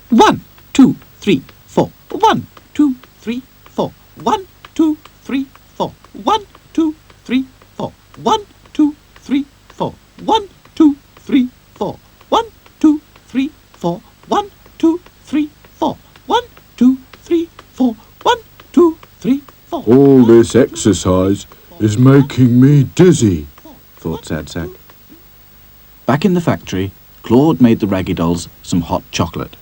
1, 2, 3, 4. 1, 2, 3, 4. 1, 2, 3, 4. 1, 2, 3, 4. 1, 2, 3, 4. 1, 2, 3, 4. 1, 2, 3, 4. 1, 2, 3, 4. 1, 2, 3, 4. 1, 2, 3, 4. All this exercise is making me dizzy, thought Sad Sack. Back in the factory, Claude made the Raggy Dolls some hot chocolate.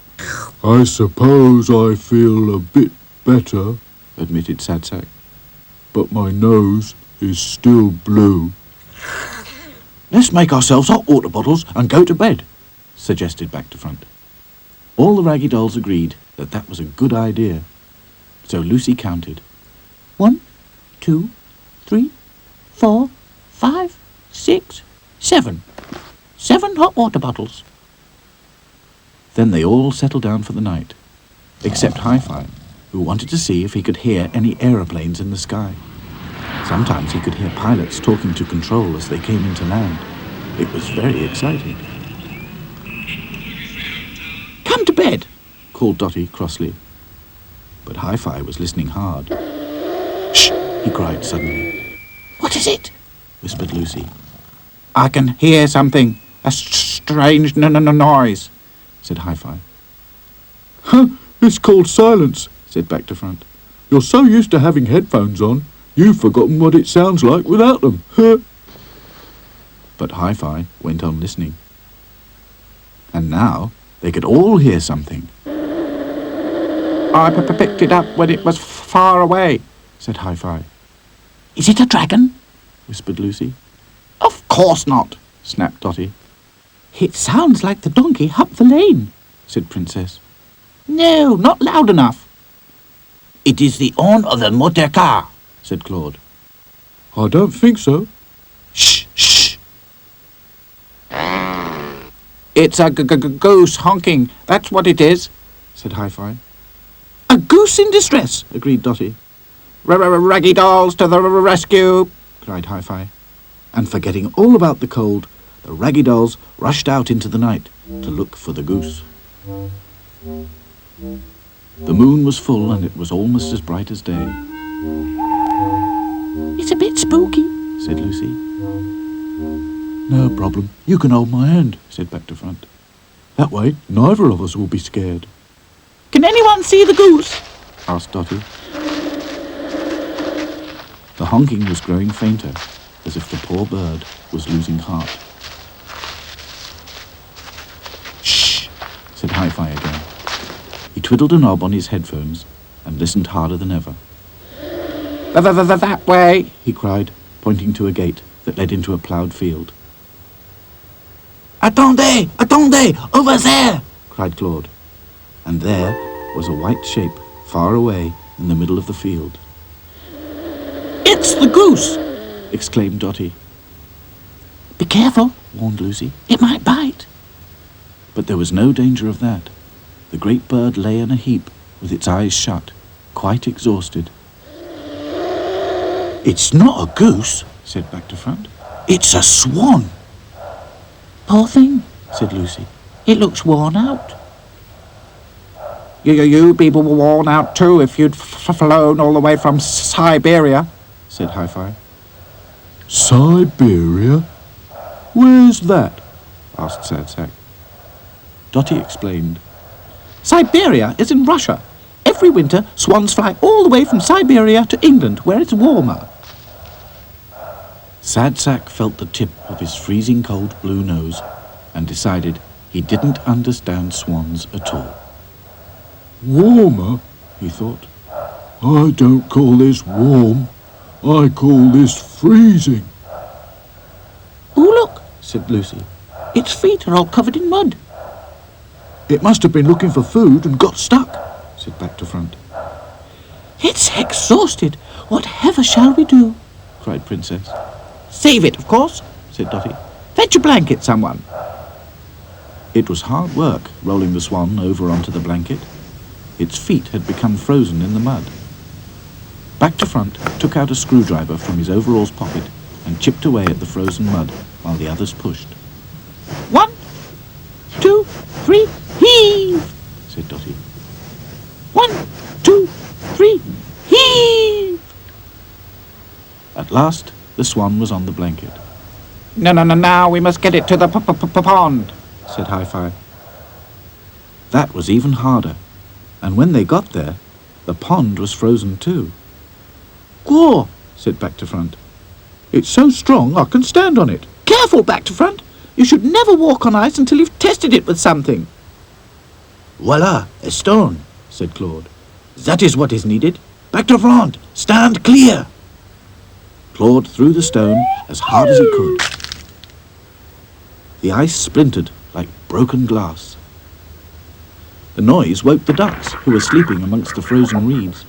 I suppose I feel a bit better, Admitted Sad Sack. but my nose is still blue. Let's make ourselves hot water bottles and go to bed, suggested Back to Front. All the Raggy Dolls agreed that that was a good idea. So Lucy counted. 1, 2, 3, 4, 5, 6, 7. 7 hot water bottles. Then they all settled down for the night, except Hi-Fi, who wanted to see if he could hear any aeroplanes in the sky. Sometimes he could hear pilots talking to Control as they came into land. It was very exciting. Come to bed, called Dotty crossly. But Hi-Fi was listening hard. Shh, he cried suddenly. What is it? Whispered Lucy. I can hear something. A strange noise, Said Hi-Fi. It's called silence, said Back to Front. You're so used to having headphones on, you've forgotten what it sounds like without them. But Hi-Fi went on listening. And now they could all hear something, I picked it up when it was far away, said Hi-Fi. Is it a dragon? Whispered Lucy. Of course not, Snapped Dotty. It sounds like the donkey up the lane, Said Princess. No, not loud enough. It is the horn of the motor car, Said Claude. I don't think so. Shh, shh. It's a goose honking, that's what it is, Said Hi-Fi. A goose in distress, agreed Dotty. Raggy Dolls to the rescue, Cried Hi-Fi. And forgetting all about the cold, the Raggy Dolls rushed out into the night to look for the goose. The moon was full and it was almost as bright as day. It's a bit spooky, Said Lucy. No problem. You can hold my hand, said Back to Front. That way, neither of us will be scared. Can anyone see the goose? Asked Dotty. The honking was growing fainter, as if the poor bird was losing heart. Shh, said Hi-Fi again. He twiddled a knob on his headphones and listened harder than ever. that way, He cried, pointing to a gate that led into a ploughed field. Attendez, attendez, over there, Cried Claude. And there was a white shape far away in the middle of the field. It's the goose! Exclaimed Dotty. Be careful, Warned Lucy. it might bite. But there was no danger of that. The great bird lay in a heap with its eyes shut, quite exhausted. It's not a goose, Said Back to Front. it's a swan. Poor thing, Said Lucy. it looks worn out. You people were worn out too if you'd flown all the way from Siberia, Said Hi-Fi. Siberia? Where's that? Asked Sad Sack. Dotty explained. Siberia is in Russia. Every winter, swans fly all the way from Siberia to England, where it's warmer. Sad Sack felt the tip of his freezing cold blue nose and decided he didn't understand swans at all. Warmer? He thought. I don't call this warm. I call this freezing. Oh, look, Said Lucy. its feet are all covered in mud. It must have been looking for food and got stuck, said Back to Front. It's exhausted. Whatever shall we do? Cried Princess. Save it, of course, Said Dotty. Fetch a blanket, someone. It was hard work rolling the swan over onto the blanket. Its feet had become frozen in the mud. Back to Front took out a screwdriver from his overalls pocket and chipped away at the frozen mud while the others pushed. 1, 2, 3, heave, said Dotty. 1, 2, 3, heave. At last, the swan was on the blanket, No, now we must get it to the pond. said Hi-Fi. That was even harder, and when they got there, the pond was frozen too. Go, said Back to Front. It's so strong I can stand on it. careful, Back to Front. You should never walk on ice until you've tested it with something. Voila, a stone, said Claude. That is what is needed. Back to Front, stand clear. Claude threw the stone as hard as he could. The ice splintered like broken glass. The noise woke the ducks, who were sleeping amongst the frozen reeds.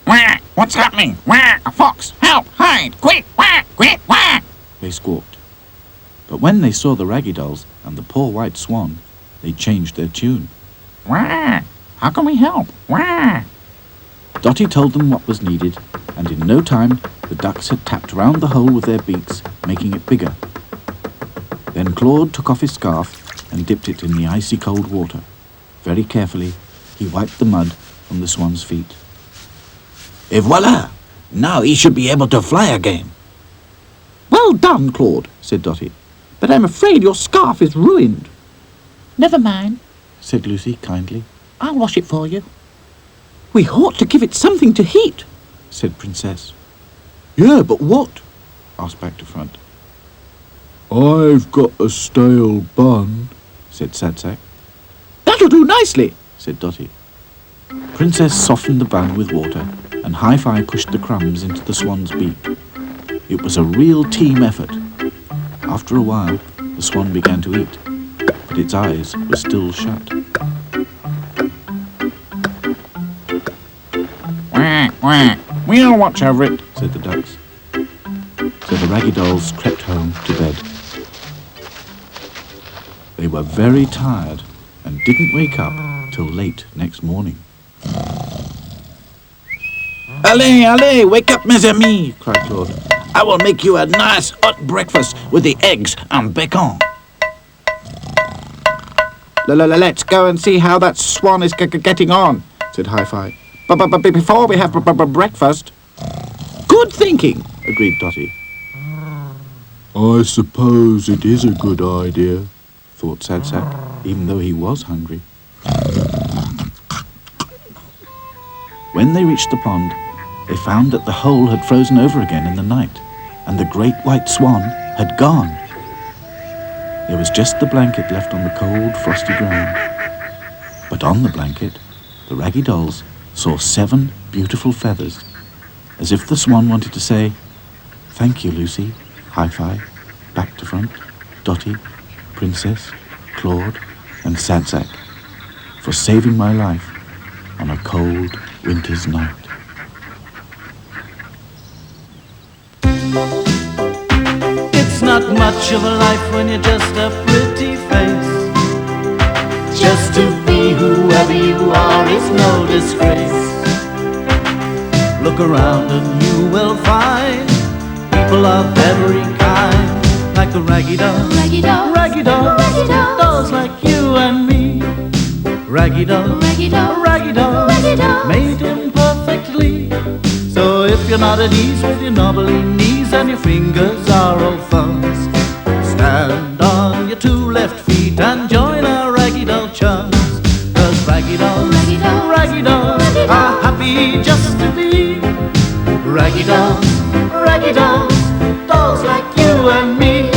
Wah! What's happening? Wah! A fox! Help! Hide! Quick! Wah! Quick! Wah! They squawked. But when they saw the Raggy Dolls and the poor white swan, they changed their tune. Wah! How can we help? Wah! Dotty told them what was needed, and in no time the ducks had tapped round the hole with their beaks, making it bigger. Then Claude took off his scarf and dipped it in the icy cold water. Very carefully, he wiped the mud from the swan's feet. Et voila! Now he should be able to fly again. Well done, Claude, said Dotty. But I'm afraid your scarf is ruined. Never mind, said Lucy kindly. I'll wash it for you. We ought to give it something to heat, said Princess. Yeah, but what? asked Back to Front. I've got a stale bun, said Sadsack. That'll do nicely, said Dotty. Princess softened the bun with water, and Hi-Fi pushed the crumbs into the swan's beak. It was a real team effort. After a while, the swan began to eat, but its eyes were still shut. Wah! Wah! We'll watch over it. said the ducks. So the Raggy Dolls crept home to bed. They were very tired and didn't wake up till late next morning. Allez, allez, wake up, mes amis, cried Claude. I will make you a nice hot breakfast with the eggs and bacon. Let's go and see how that swan is getting on, said Hi-Fi. But before we have breakfast... Good thinking, agreed Dotty. I suppose it is a good idea, thought Sadsack, even though he was hungry. When they reached the pond, they found that the hole had frozen over again in the night, and the great white swan had gone. There was just the blanket left on the cold, frosty ground. But on the blanket, the Raggy Dolls saw 7 beautiful feathers, as if the swan wanted to say, "Thank you, Lucy, Hi-Fi, Back to Front, Dotty, Princess, Claude, and Sadsack, for saving my life on a cold winter's night." It's not much of a life when you're just a pretty face. Just to be whoever you are is no disgrace. Look around and you will find people of every kind, like the Raggy Dolls, Raggy Dolls, Raggy Dolls, Raggy Dolls, dolls like you and me. Raggy Dolls, Raggy Dolls, Raggy Dolls, Raggy Dolls, made imperfectly. So if you're not at ease with your knobbly knees and your fingers are all thumbs, stand on your 2 left feet and join our Raggy Doll chums. 'Cause Raggy Dolls, Raggy Dolls, Raggy Dolls Raggy are happy just to be Raggy Dolls, Raggy Dolls, dolls like you and me.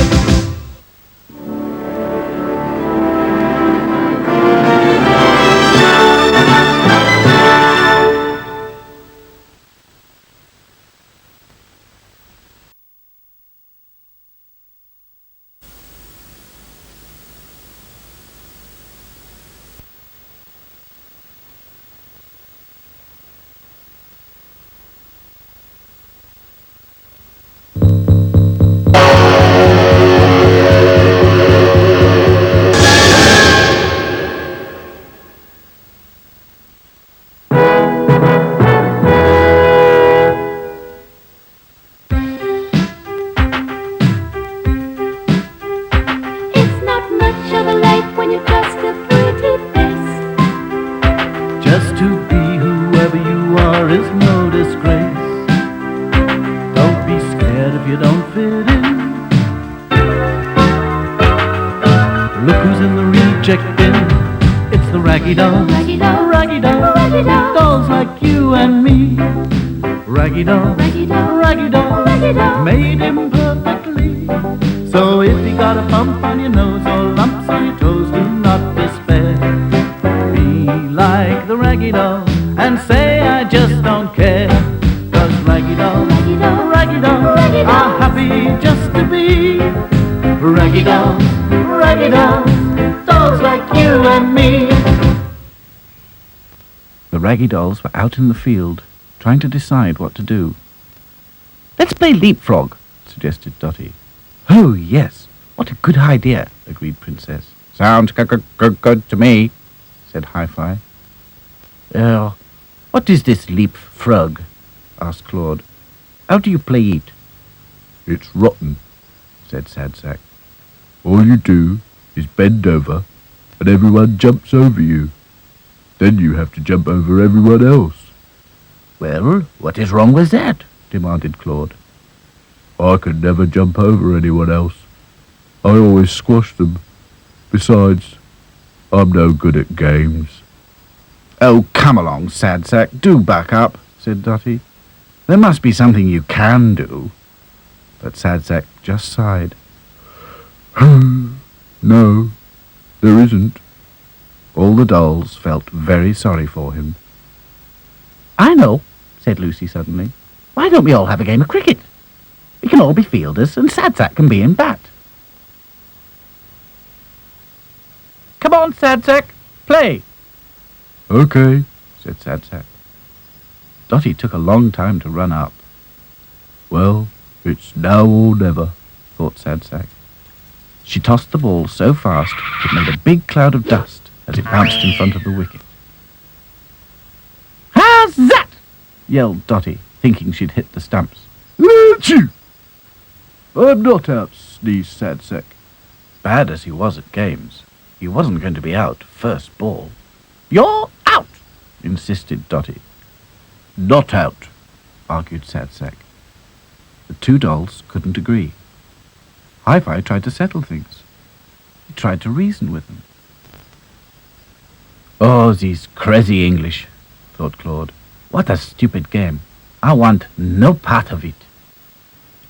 Look who's in the reject bin. It's the raggy dolls. Raggy dolls. Raggy dolls. Raggy dolls. Dolls like you and me. Raggy dolls. Raggy dolls. Raggy dolls. Raggy dolls. Made him perfectly. So if you got a bump on your nose or lumps on your toes, do not despair. Be like the raggy doll and say I just don't care. 'Cause raggy dolls, Raggy dolls. raggy dolls Raggy dolls. are happy just to be raggy dolls, raggy dolls, dolls like you and me. The raggy dolls were out in the field, trying to decide what to do. "Let's play leapfrog," suggested Dotty. "Oh, yes, what a good idea," agreed Princess. "Sounds good to me," said Hi-Fi. What is this leapfrog?" asked Claude. "How do you play it?" It's rotten, said Sad Sack. All you do is bend over, and everyone jumps over you. Then you have to jump over everyone else. "Well, what is wrong with that?" demanded Claude. I can never jump over anyone else. I always squash them. Besides, I'm no good at games. "Oh, come along, Sad Sack, do back up," said Dotty. "There must be something you can do." But Sad Sack just sighed. No, there isn't. All the dolls felt very sorry for him. "I know," said Lucy suddenly. "Why don't we all have a game of cricket? We can all be fielders and Sad Sack can be in bat." "Come on, Sad Sack, play." Okay, said Sad Sack. Dotty took a long time to run up. well, it's now or never, thought Sad Sack. She tossed the ball so fast it made a big cloud of dust as it bounced in front of the wicket. "How's that?" yelled Dotty, thinking she'd hit the stumps. Achoo! I'm not out, sneezed Sad Sack. Bad as he was at games, he wasn't going to be out first ball. "You're out," insisted Dotty. "Not out," argued Sad Sack. The two dolls couldn't agree. Hi-Fi tried to settle things. He tried to reason with them. "Oh, these crazy English," thought Claude. "What a stupid game. I want no part of it."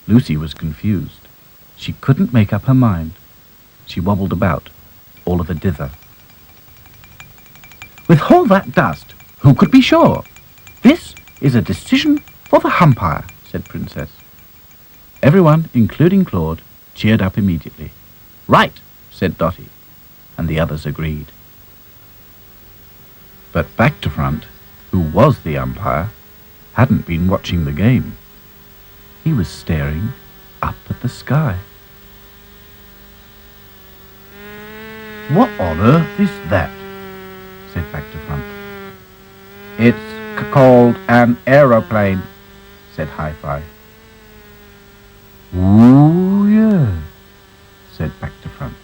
Lucy was confused. She couldn't make up her mind. She wobbled about, all of a dither. "With all that dust, who could be sure? This is a decision for the umpire," said Princess. Everyone, including Claude, cheered up immediately. "Right," said Dotty, and the others agreed. But Back to Front, who was the umpire, hadn't been watching the game. He was staring up at the sky. "What on earth is that?" said Back to Front. "It's called an aeroplane," said Hi-Fi. "Ooh, yeah," said Back to Front.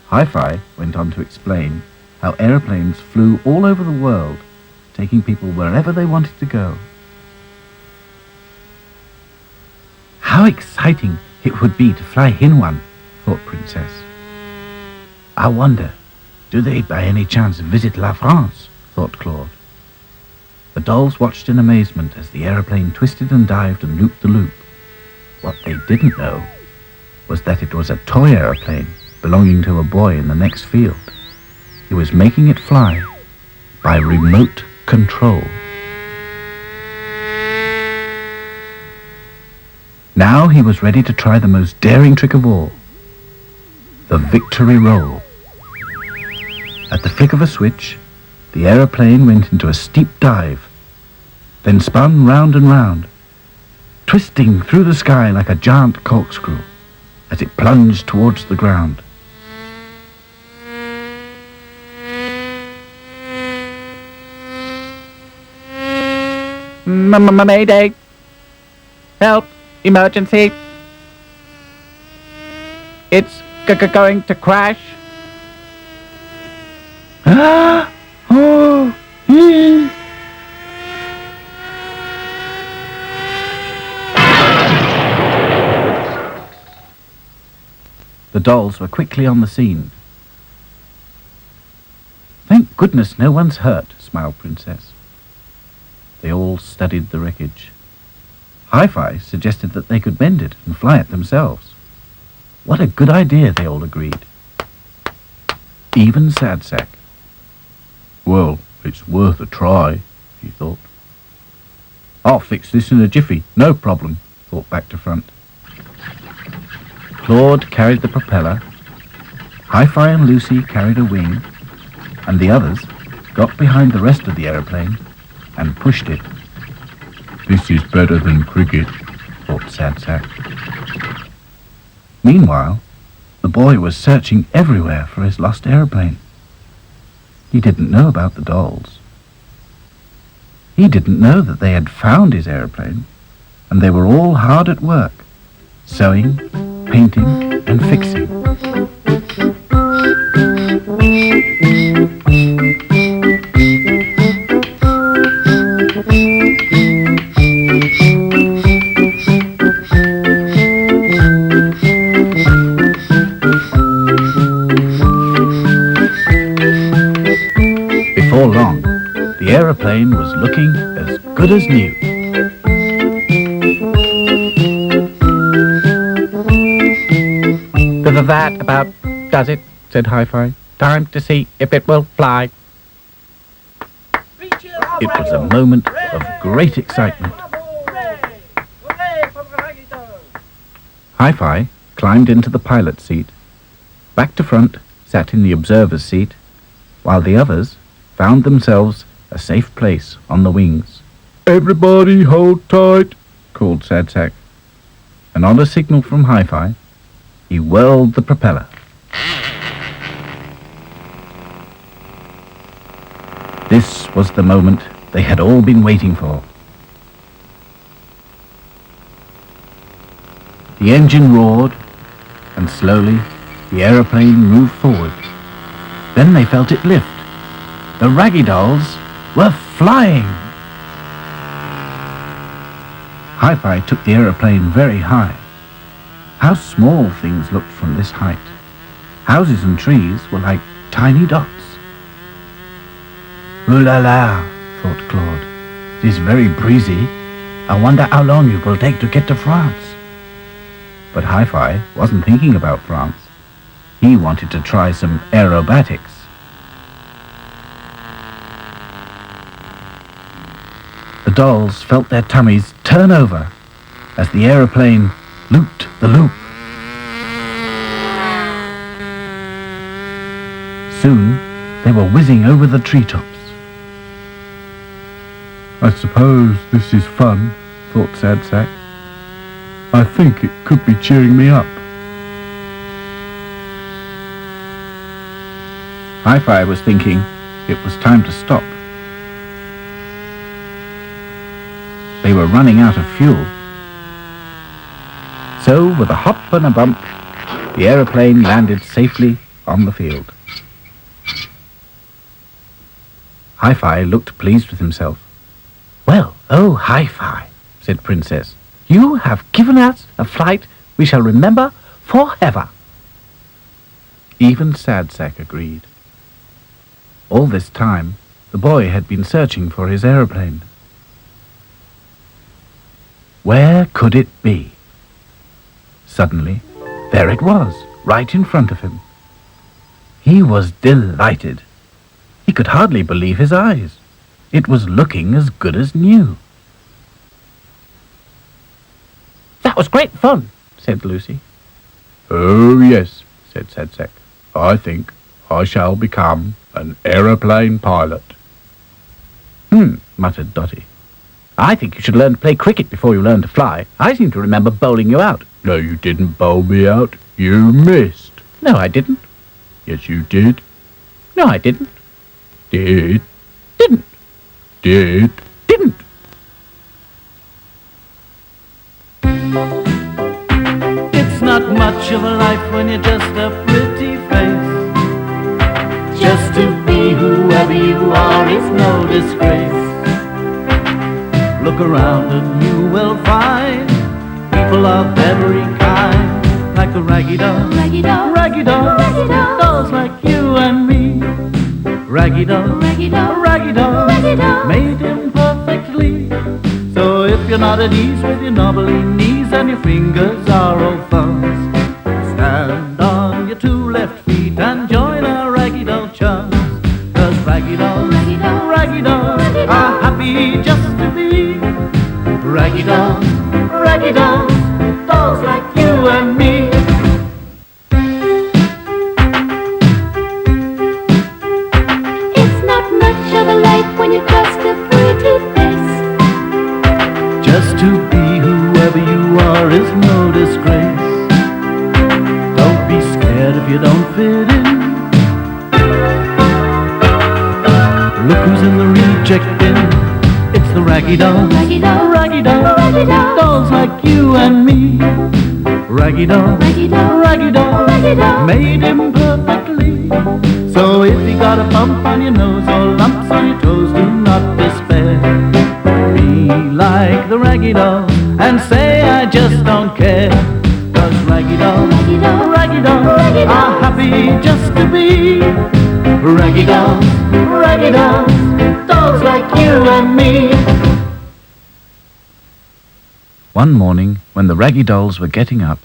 Hi-Fi went on to explain how aeroplanes flew all over the world, taking people wherever they wanted to go. "How exciting it would be to fly in one," thought Princess. "I wonder, do they by any chance visit La France?" thought Claude. The dolls watched in amazement as the aeroplane twisted and dived and looped the loop. What they didn't know was that it was a toy aeroplane belonging to a boy in the next field. He was making it fly by remote control. Now he was ready to try the most daring trick of all, the victory roll. At the flick of a switch, the aeroplane went into a steep dive, then spun round and round, twisting through the sky like a giant corkscrew as it plunged towards the ground. Mayday! Help! Emergency! It's going to crash! Ah! Oh! The The dolls were quickly on the scene. "Thank goodness no one's hurt," smiled Princess. They all studied the wreckage. Hi-Fi suggested that they could mend it and fly it themselves. What a good idea, they all agreed. Even Sad Sack. "Well, it's worth a try," he thought. "I'll fix this in a jiffy, no problem," thought Back to Front. Claude carried the propeller, Hi-Fi and Lucy carried a wing, and the others got behind the rest of the aeroplane and pushed it. "This is better than cricket," thought Sad Sack. Meanwhile, the boy was searching everywhere for his lost aeroplane. He didn't know about the dolls. He didn't know that they had found his aeroplane, and they were all hard at work, sewing, painting, and fixing. Before long, the aeroplane was looking as good as new. That about does it," said Hi-Fi. "Time to see if it will fly." It was a moment of great excitement. Hi-Fi climbed into the pilot's seat. Back to Front sat in the observer's seat, while the others found themselves a safe place on the wings. "Everybody hold tight," called Sad Sack, and on a signal from Hi-Fi, he whirled the propeller. This was the moment they had all been waiting for. The engine roared, and slowly the aeroplane moved forward. Then they felt it lift. The Raggy Dolls were flying! Hi-Fi took the aeroplane very high. How small things looked from this height. Houses and trees were like tiny dots. "Ooh la la," thought Claude. "It is very breezy. I wonder how long it will take to get to France." But Hi-Fi wasn't thinking about France. He wanted to try some aerobatics. The dolls felt their tummies turn over as the aeroplane looped the loop. Soon they were whizzing over the treetops. "I suppose this is fun," thought Sad Sack. "I think it could be cheering me up." Hi-Fi was thinking it was time to stop. They were running out of fuel. So, with a hop and a bump, the aeroplane landed safely on the field. Hi-Fi looked pleased with himself. "Well, oh, Hi-Fi," said Princess, "you have given us a flight we shall remember forever." Even Sad Sack agreed. All this time, the boy had been searching for his aeroplane. Where could it be? Suddenly, there it was, right in front of him. He was delighted. He could hardly believe his eyes. It was looking as good as new. "That was great fun," said Lucy. "Oh yes," said Sad Sack. "I think I shall become an aeroplane pilot." Muttered Dotty. "I think you should learn to play cricket before you learn to fly. I seem to remember bowling you out." "No, you didn't bowl me out. You missed." "No, I didn't." "Yes, you did." "No, I didn't." "Did." "Didn't." "Did." "Didn't." It's not much of a life when you're just a pretty face. Just to be whoever you are is no disgrace. Look around and you will find people of every kind, like the Raggy doll, Raggy doll, raggy doll, Raggy doll. dolls like you and me. Raggy doll, Raggy doll, raggy doll, Raggy doll. made him perfectly. So if you're not at ease with your knobbly knees and your fingers are all fuzz, stand on your two left feet and join our raggy doll chums. 'Cause raggy dolls, Raggy doll, raggy dolls Raggy doll. are happy just to be. Raggy dolls, raggy dolls, dolls like you and me. It's not much of a life when you're just a pretty face. Just to be whoever you are is no disgrace. Don't be scared if you don't fit in. Look who's in the reject bin. It's the raggy dolls, Raggy doll, raggy dolls, Raggy doll. dolls like you and me. Raggy doll, Raggy doll, raggy doll, Raggy doll. made him perfectly. So if you got a bump on your nose or lumps on your toes, do not despair. Be like the raggy doll and say I just don't care. 'Cause raggy dolls, Raggy doll, raggy dolls Raggy doll. are happy just to be. Raggy dolls, dolls like you and me. One morning, when the Raggy Dolls were getting up,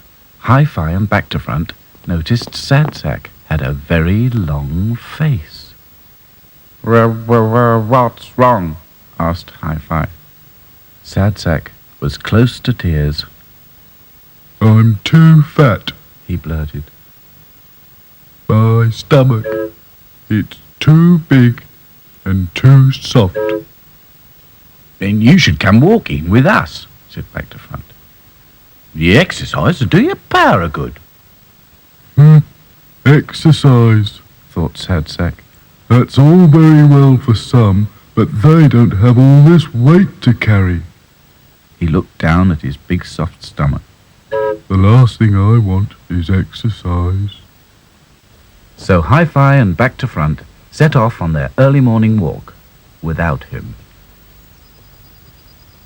Hi-Fi and Back to Front noticed Sad Sack had a very long face. What's wrong? Asked Hi-Fi. Sad Sack was close to tears. I'm too fat. He blurted. My stomach. It's too big and too soft. Then you should come walking with us, said Back to Front. The exercise will do your power a good, Exercise. thought Sad Sack. That's all very well for some, but they don't have all this weight to carry. He looked down at his big soft stomach. The last thing I want is exercise. So Hi-Fi and Back to Front set off on their early morning walk without him.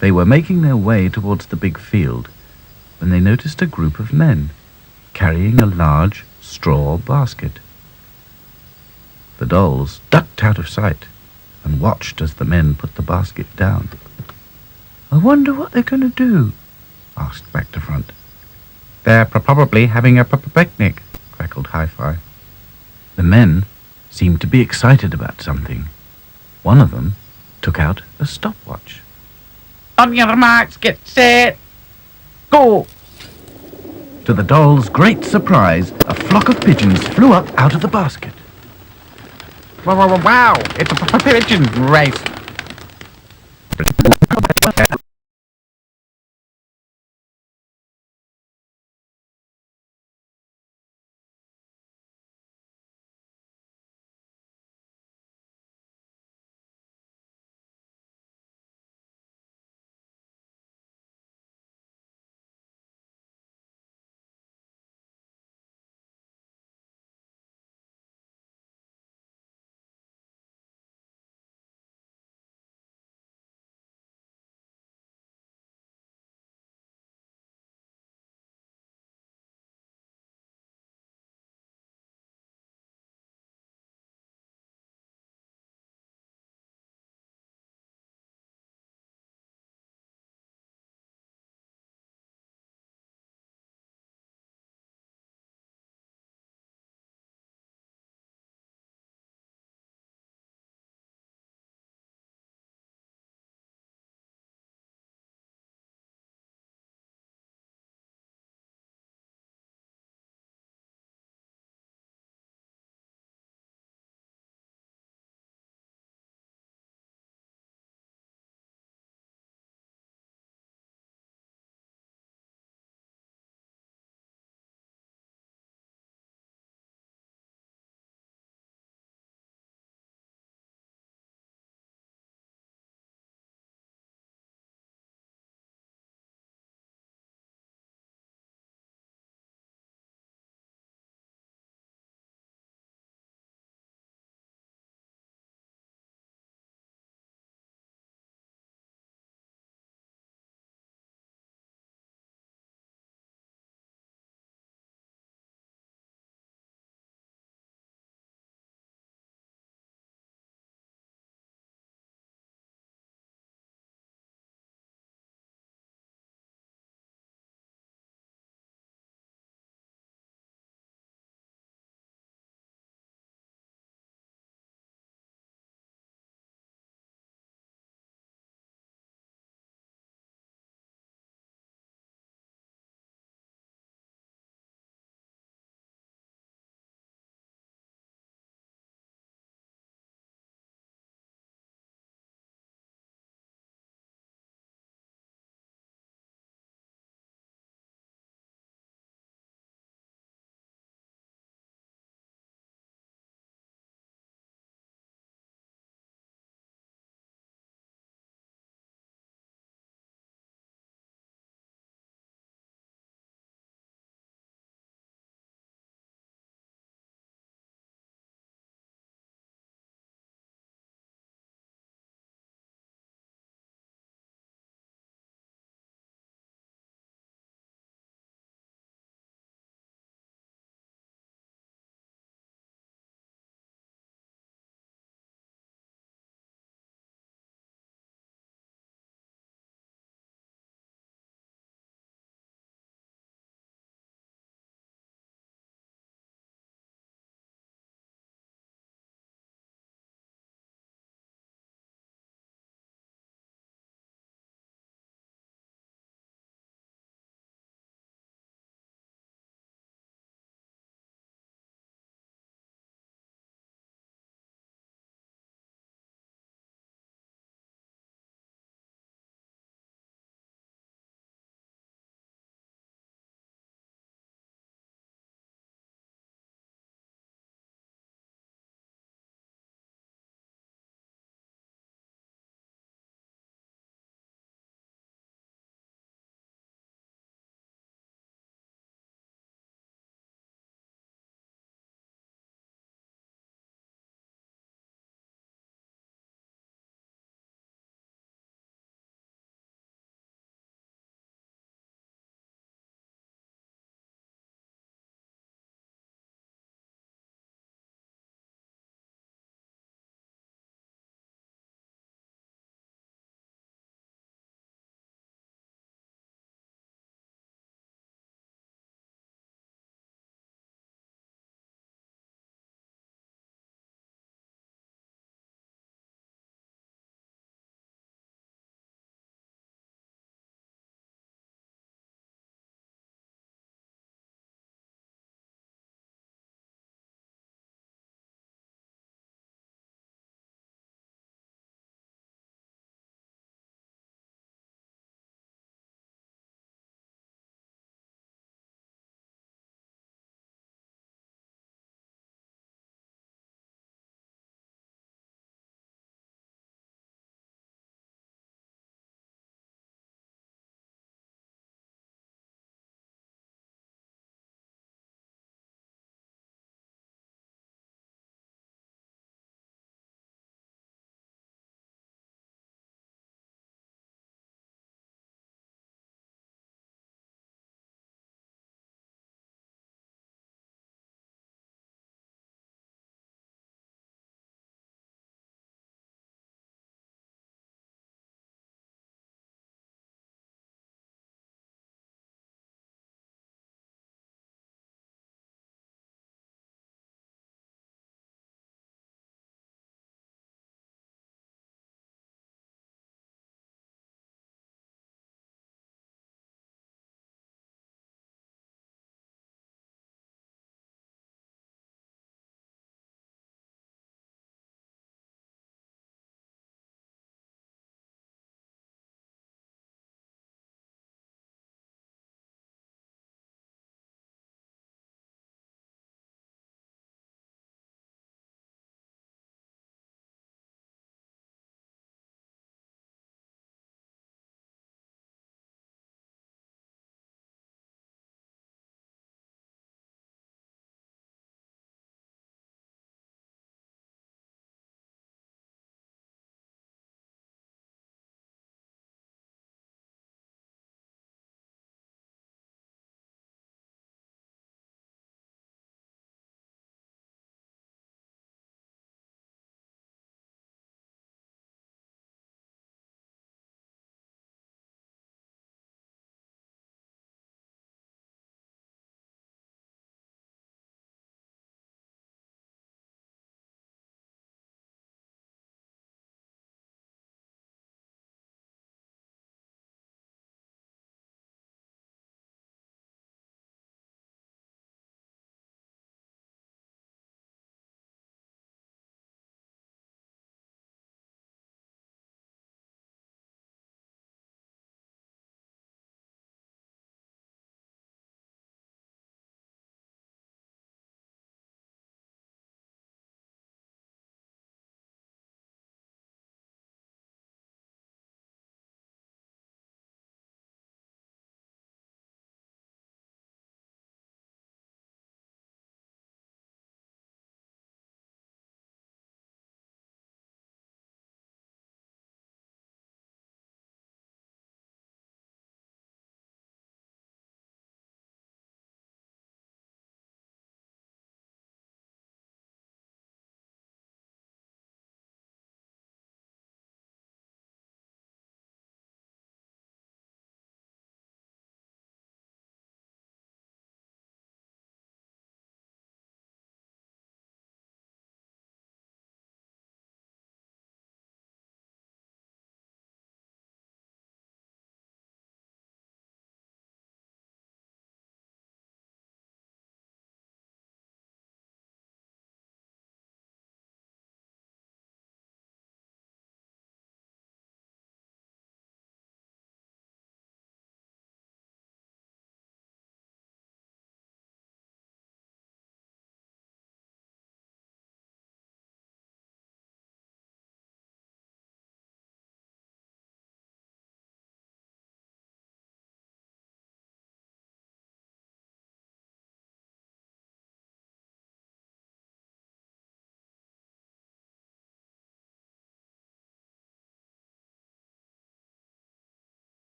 They were making their way towards the big field when they noticed a group of men carrying a large straw basket. The dolls ducked out of sight and watched as the men put the basket down. I wonder what they're going to do, asked Back to Front. They're probably having a picnic, crackled Hi-Fi. The men seemed to be excited about something. One of them took out a stopwatch. On your marks, get set, go! To the dolls' great surprise, a flock of pigeons flew up out of the basket. Wow, it's a pigeon race.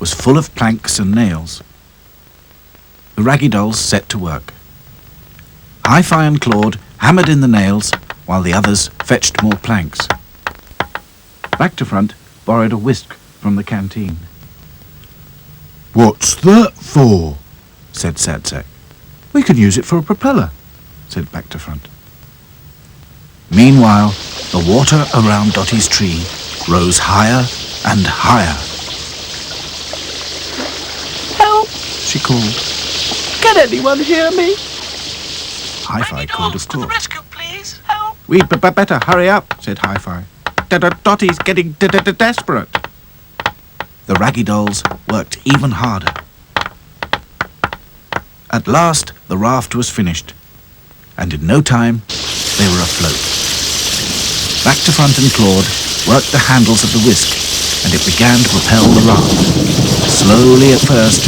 was full of planks and nails. The raggy dolls set to work. Hi-Fi and Claude hammered in the nails while the others fetched more planks. Back to Front borrowed a whisk from the canteen. What's that for? Said Sad Sack. We can use it for a propeller, said Back to Front. Meanwhile, the water around Dotty's tree rose higher and higher. Help! She called. Can anyone hear me? Hi-Fi called, of course. rescue, please! Help! We'd better hurry up, said Hi-Fi. Dotty's getting desperate. The raggy dolls worked even harder. At last, the raft was finished, and in no time, they were afloat. Back to Front and Claude worked the handles of the whisk, and it began to propel the raft. Slowly at first,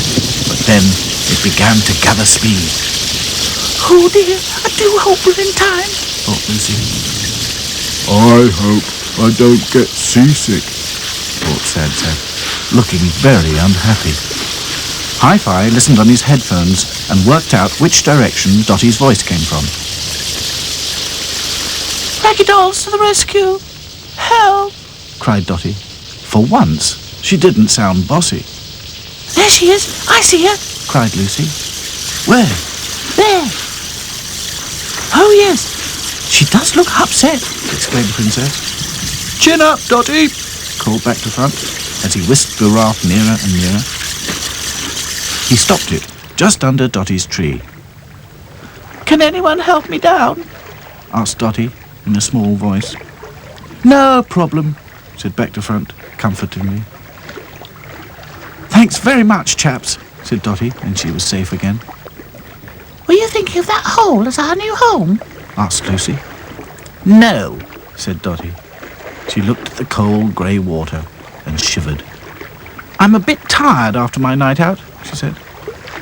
but then it began to gather speed. Oh dear, I do hope we're in time, Thought Lucy. I hope I don't get seasick. Thought Sad Sack, looking very unhappy. Hi-Fi listened on his headphones and worked out which direction Dotty's voice came from. Raggy dolls to the rescue! Help! Cried Dotty. For once, she didn't sound bossy. There she is! I see her! Cried Lucy. Where? There! Oh yes! She does look upset, exclaimed the Princess. Chin up, Dotty, Called Back to Front as he whisked the raft nearer and nearer. He stopped it just under Dotty's tree. Can anyone help me down? Asked Dotty in a small voice. No problem, said Back to Front comfortingly. Thanks very much, chaps, said Dotty when she was safe again. Were you thinking of that hole as our new home? Asked Lucy. No, said Dotty. She looked at the cold grey water and shivered. I'm a bit tired after my night out, she said.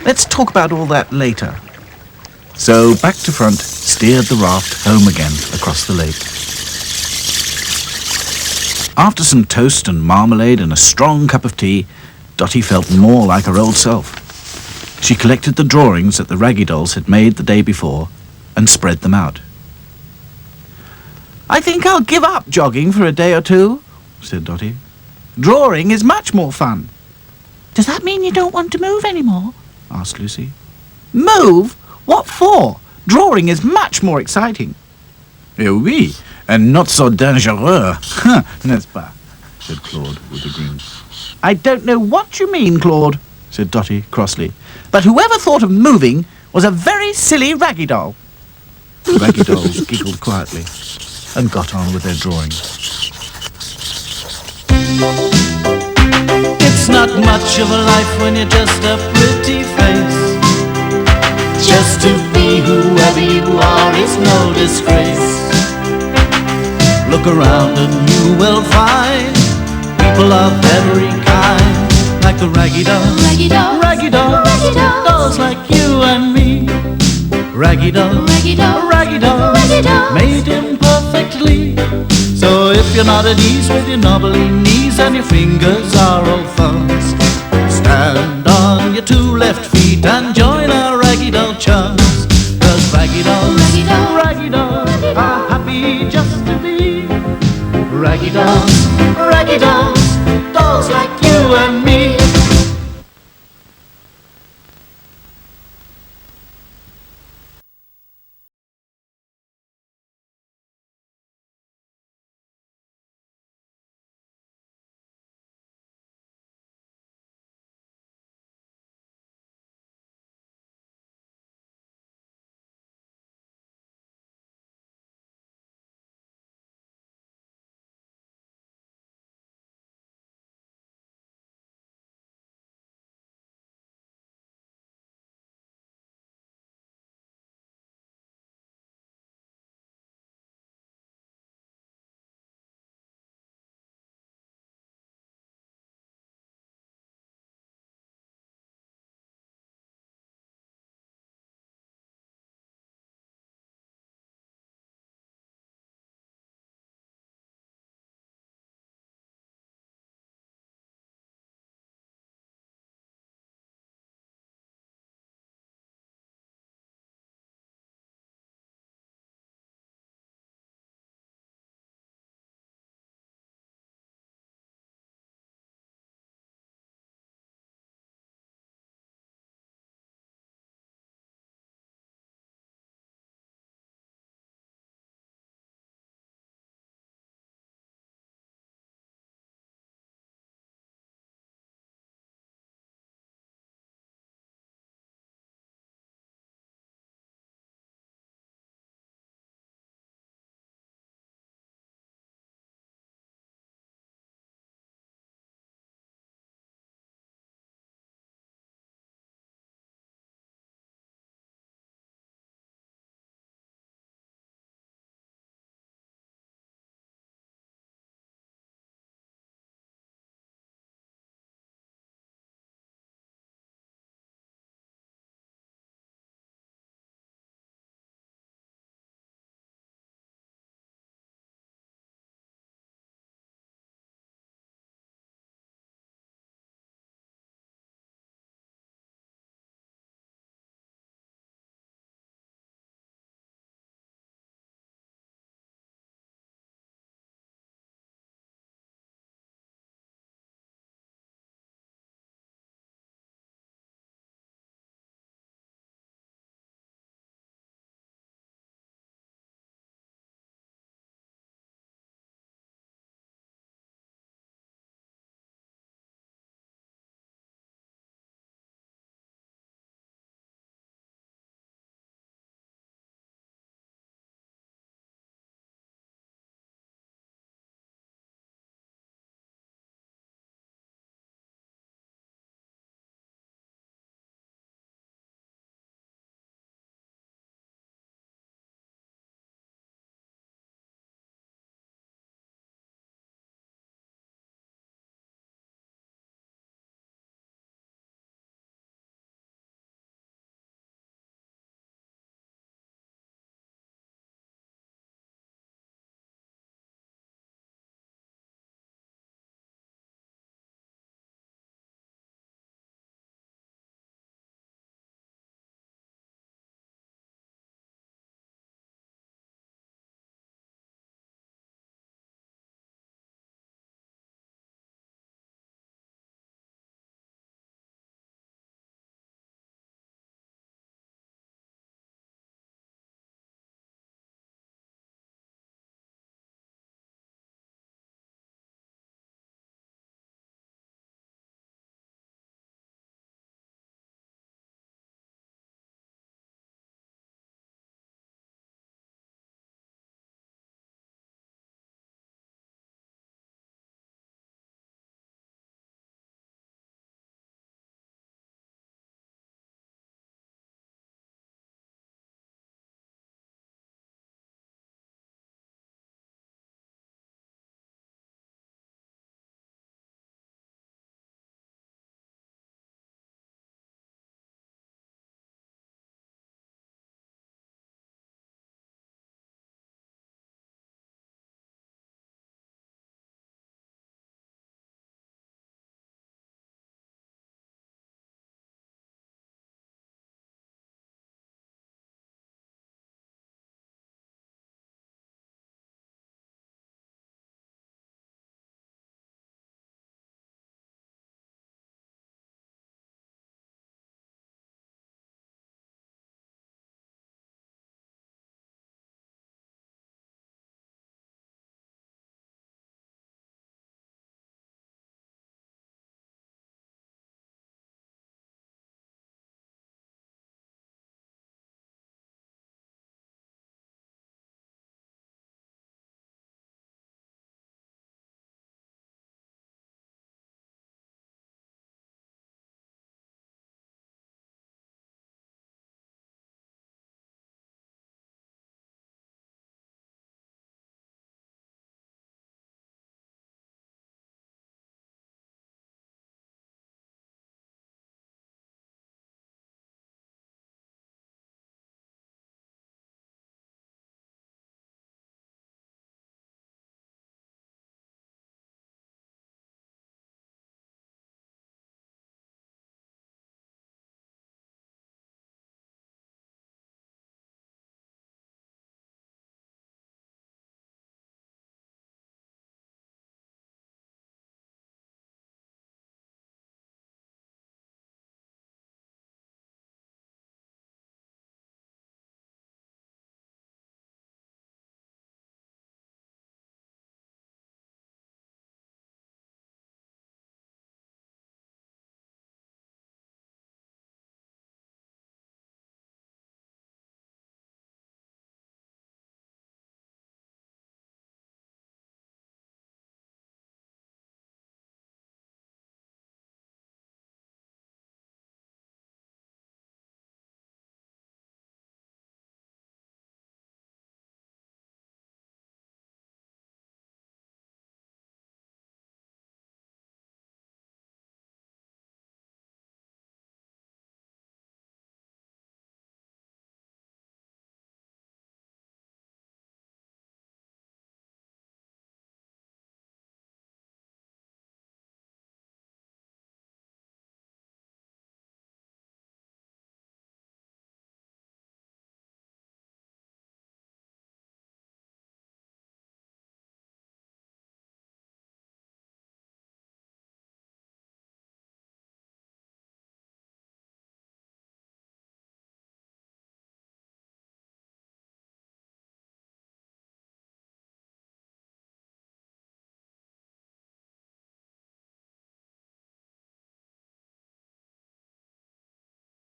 Let's talk about all that later. So Back to Front steered the raft home again across the lake. After some toast and marmalade and a strong cup of tea, Dotty felt more like her old self. She collected the drawings that the raggy dolls had made the day before and spread them out. I think I'll give up jogging for a day or two, said Dotty. Drawing is much more fun. Does that mean you don't want to move anymore? Asked Lucy. Move? What for? Drawing is much more exciting. Oui, and not so dangereux, n'est-ce pas? Said Claude with a grin. I don't know what you mean, Claude, said Dotty crossly, but whoever thought of moving was a very silly raggy doll. The raggy dolls giggled quietly and got on with their drawing. It's not much of a life when you're just a pretty face. Just to be whoever you are is no disgrace. Look around and you will find people of every kind, like the raggy dolls, Raggy dolls, raggy dolls, raggy dolls, dolls like you and me. Raggy dolls, Raggy dolls, raggy dolls, raggy dolls. made imperfectly. So if you're not at ease with your knobbly knees and your fingers are all thumbs, stand on your two left feet and join our raggy doll chums. 'Cause raggy dolls, Raggy dolls, raggy dolls raggy are happy just to be raggy dolls, dolls like you and me.